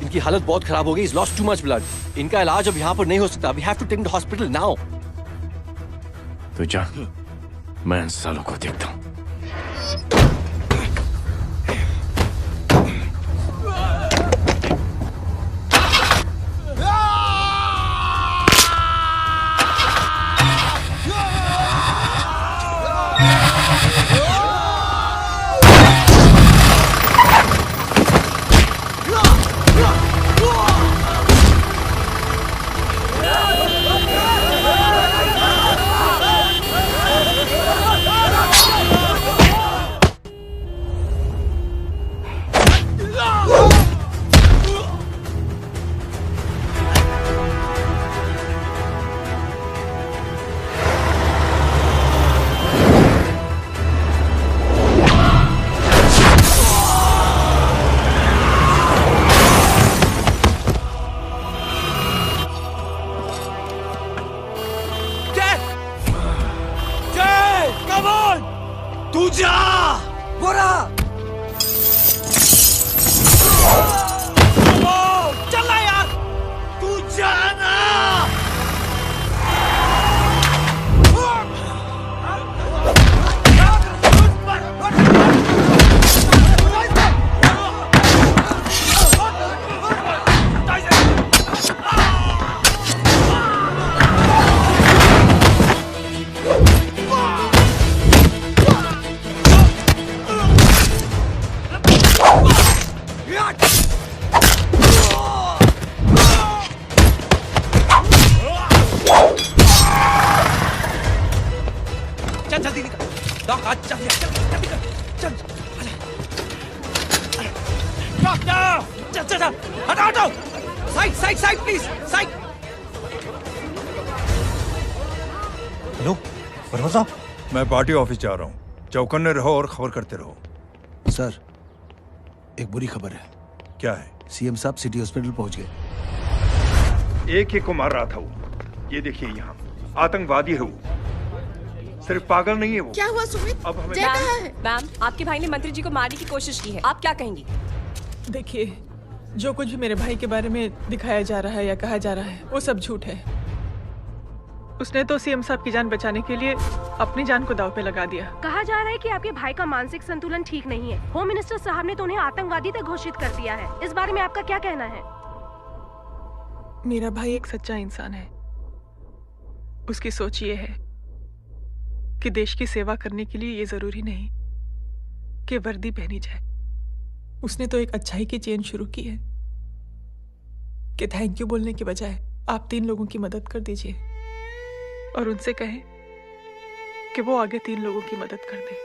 इनकी हालत बहुत खराब हो गई। He's lost too much blood. इनका इलाज अब यहाँ पर नहीं हो सकता। We have to take him to hospital now. तो जा, मैं इन सालों को देखता हूँ। डॉक आज चल जल्दी कर चल डॉक चल चल चल हटाओ हटाओ side side side please side. Hello Verma साहब, मैं पार्टी ऑफिस जा रहा हूँ। चौकन्ने रहो और खबर करते रहो। सर, एक बुरी खबर है। क्या है? सीएम साहब सिटी हॉस्पिटल पहुंच गए। एक ही को मार रहा था वो। ये देखिए यहाँ आतंकवादी है वो, सिर्फ पागल नहीं है वो। क्या हुआ सुमित? अब हमें मैम, आपके भाई ने मंत्री जी को मारने की कोशिश की है, आप क्या कहेंगी? देखिए, जो कुछ भी मेरे भाई के बारे में दिखाया जा रहा है या कहा जा रहा है वो सब झूठ है। उसने तो सीएम साहब की जान बचाने के लिए अपनी जान को दांव पे लगा दिया। कहा जा रहा है कि आपके भाई का मानसिक संतुलन ठीक नहीं है। होम मिनिस्टर साहब ने तो उन्हें आतंकवादी तक घोषित कर दिया है। इस बारे में आपका क्या कहना है? मेरा भाई एक सच्चा इंसान है। उसकी सोच ये है कि देश की सेवा करने के लिए ये जरूरी नहीं कि वर्दी पहनी जाए। उसने तो एक अच्छाई की चेन शुरू की है कि थैंक यू बोलने के बजाय आप 3 लोगों की मदद कर दीजिए और उनसे कहें कि वो आगे 3 लोगों की मदद कर दे।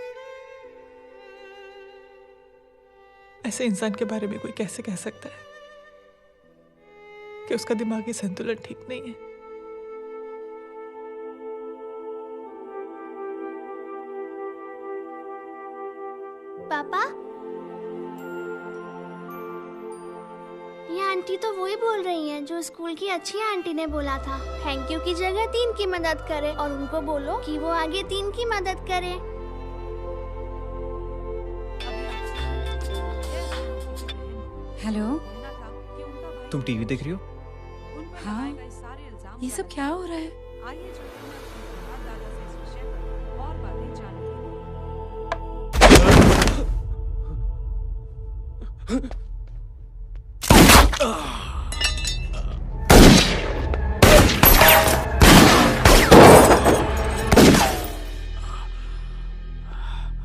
ऐसे इंसान के बारे में कोई कैसे कह सकता है कि उसका दिमागी संतुलन ठीक नहीं है? पापा, ये आंटी तो वही बोल रही हैं जो स्कूल की अच्छी आंटी ने बोला था, थैंक यू की जगह 3 की मदद करे और उनको बोलो कि वो आगे 3 की मदद करे। हेलो, तुम टीवी देख रही हो? हाँ, ये सब क्या हो रहा है?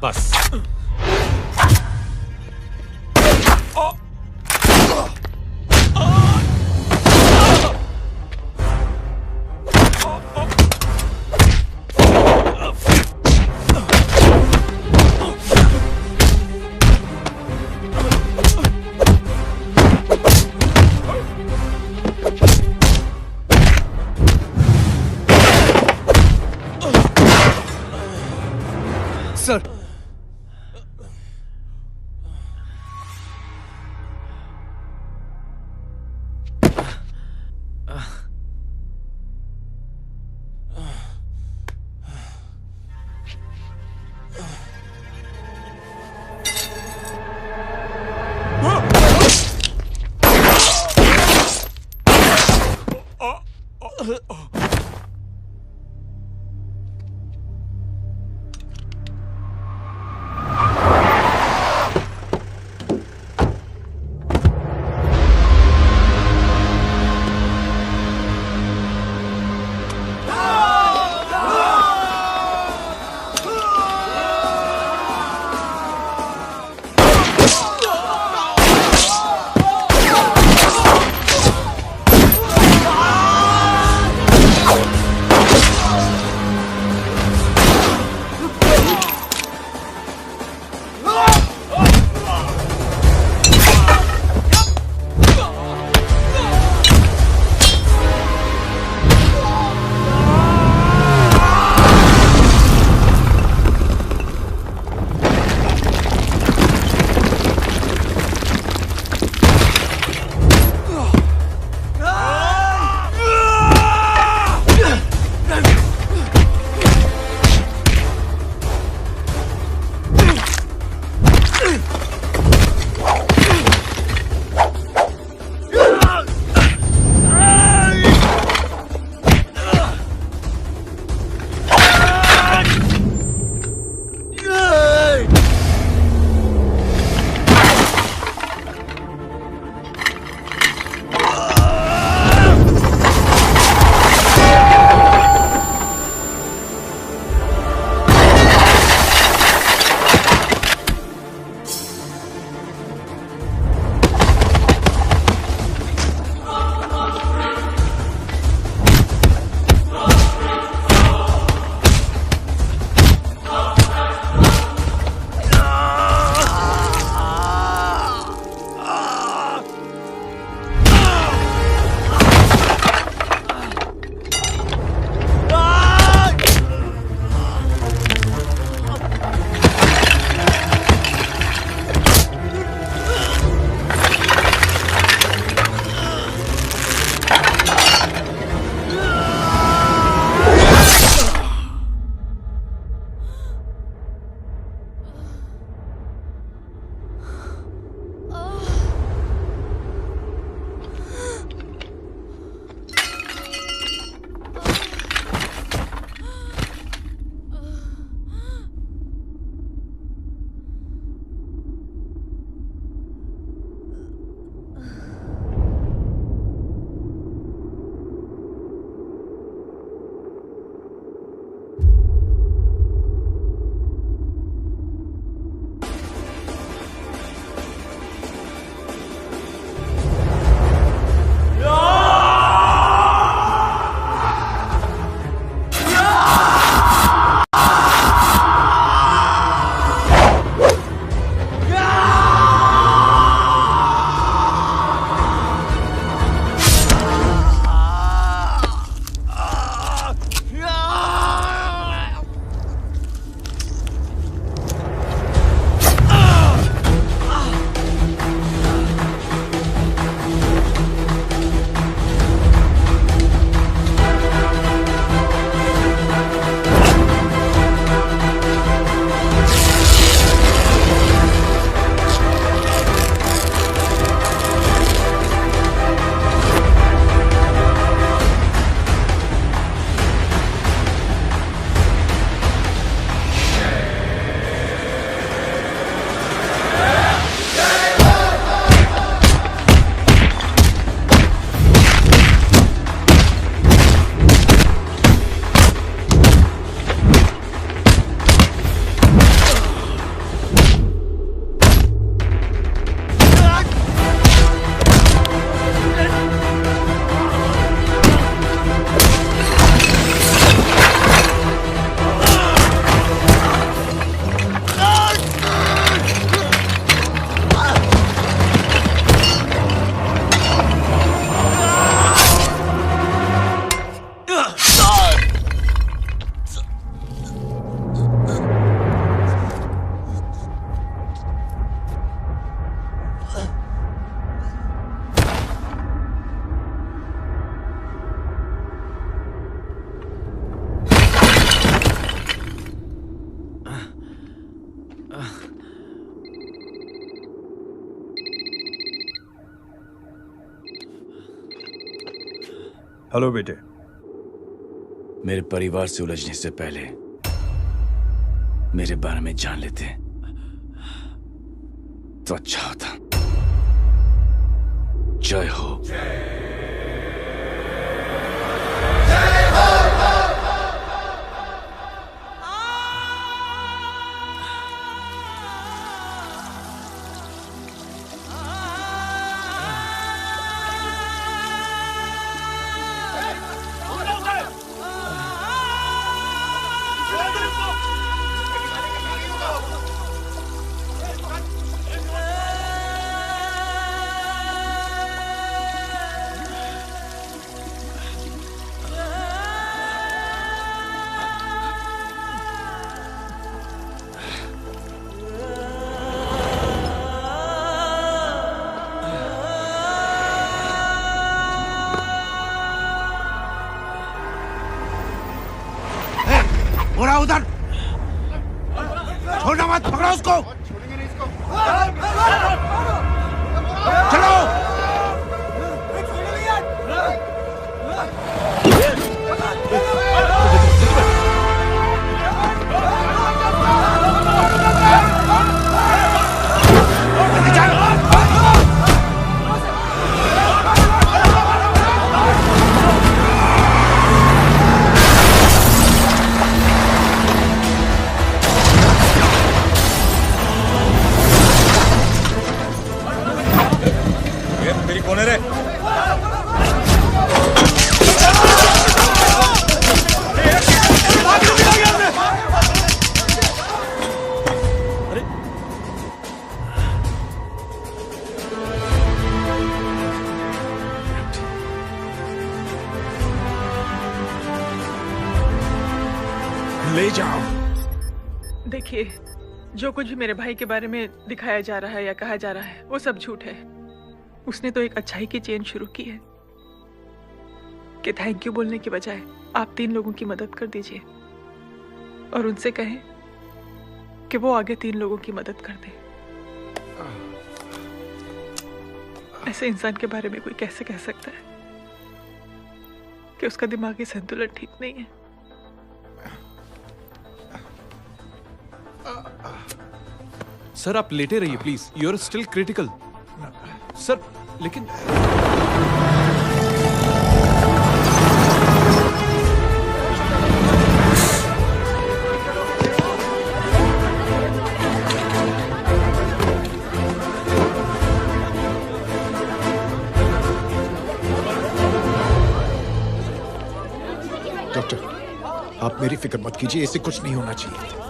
बस सर, हेलो बेटे। मेरे परिवार से उलझने से पहले मेरे बारे में जान लेते तो अच्छा होता। जय हो। बुरा उधर छोड़ना मत, पकड़ो उसको। चलो। मेरी कौन है रे? ले जाओ। देखिए, जो कुछ भी मेरे भाई के बारे में दिखाया जा रहा है या कहा जा रहा है वो सब झूठ है। उसने तो एक अच्छाई की चेन शुरू की है कि थैंक यू बोलने के बजाय आप 3 लोगों की मदद कर दीजिए और उनसे कहें कि वो आगे 3 लोगों की मदद कर दे। ऐसे इंसान के बारे में कोई कैसे कह सकता है कि उसका दिमागी संतुलन ठीक नहीं है? सर आप लेटे रहिए please, you are still critical. Sir लेकिन डॉक्टर, आप मेरी फिक्र मत कीजिए, इसे कुछ नहीं होना चाहिए।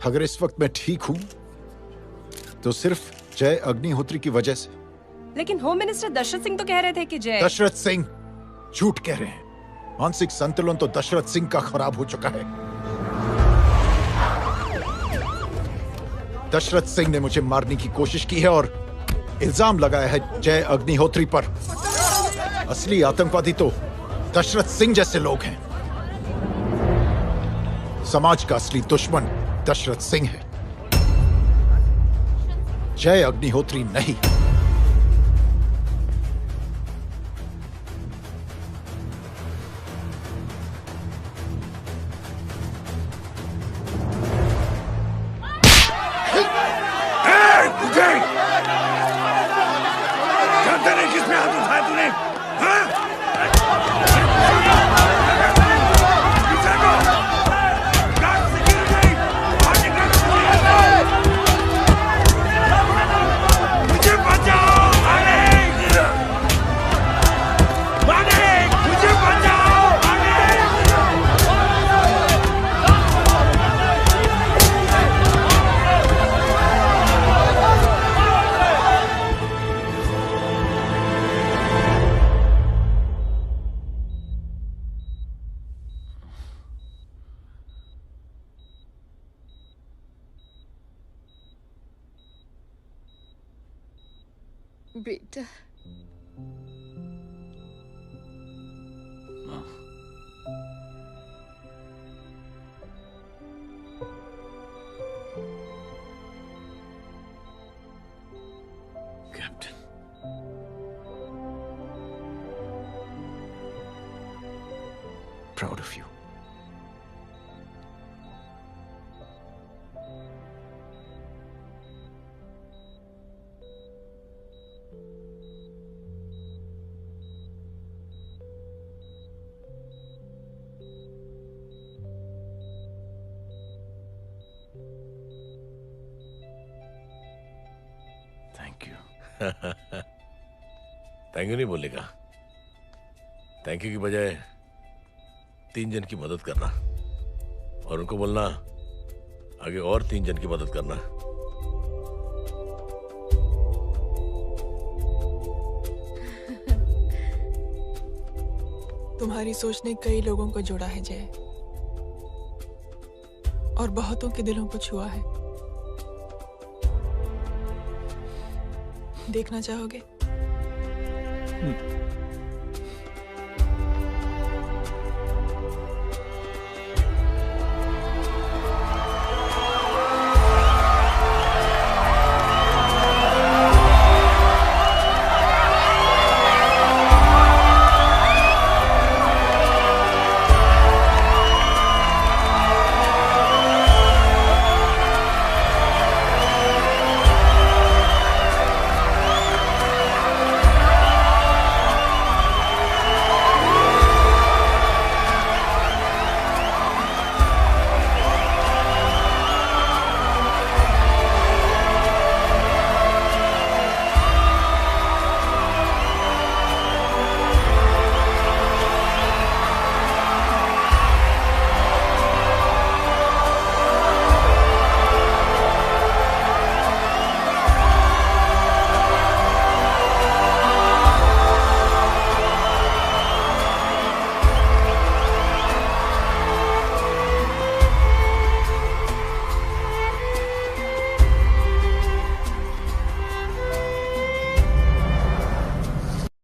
अगर इस वक्त मैं ठीक हूं तो सिर्फ जय अग्निहोत्री की वजह से। लेकिन होम मिनिस्टर दशरथ सिंह तो कह रहे थे कि जय। दशरथ सिंह झूठ कह रहे हैं। मानसिक संतुलन तो दशरथ सिंह का खराब हो चुका है। दशरथ सिंह ने मुझे मारने की कोशिश की है और इल्जाम लगाया है जय अग्निहोत्री पर। असली आतंकवादी तो दशरथ सिंह जैसे लोग हैं। समाज का असली दुश्मन दशरथ सिंह है, जय अग्निहोत्री नहीं। जानते नहीं किसमें हाथ उठाया तूने? हाँ? बेटा captain, proud of you. Thank you. Thank you नहीं बोलेगा। थैंक यू की बजाय 3 जन की मदद करना और उनको बोलना आगे और 3 जन की मदद करना। तुम्हारी सोच ने कई लोगों को जोड़ा है जय, और बहुतों के दिलों को छुआ है। देखना चाहोगे?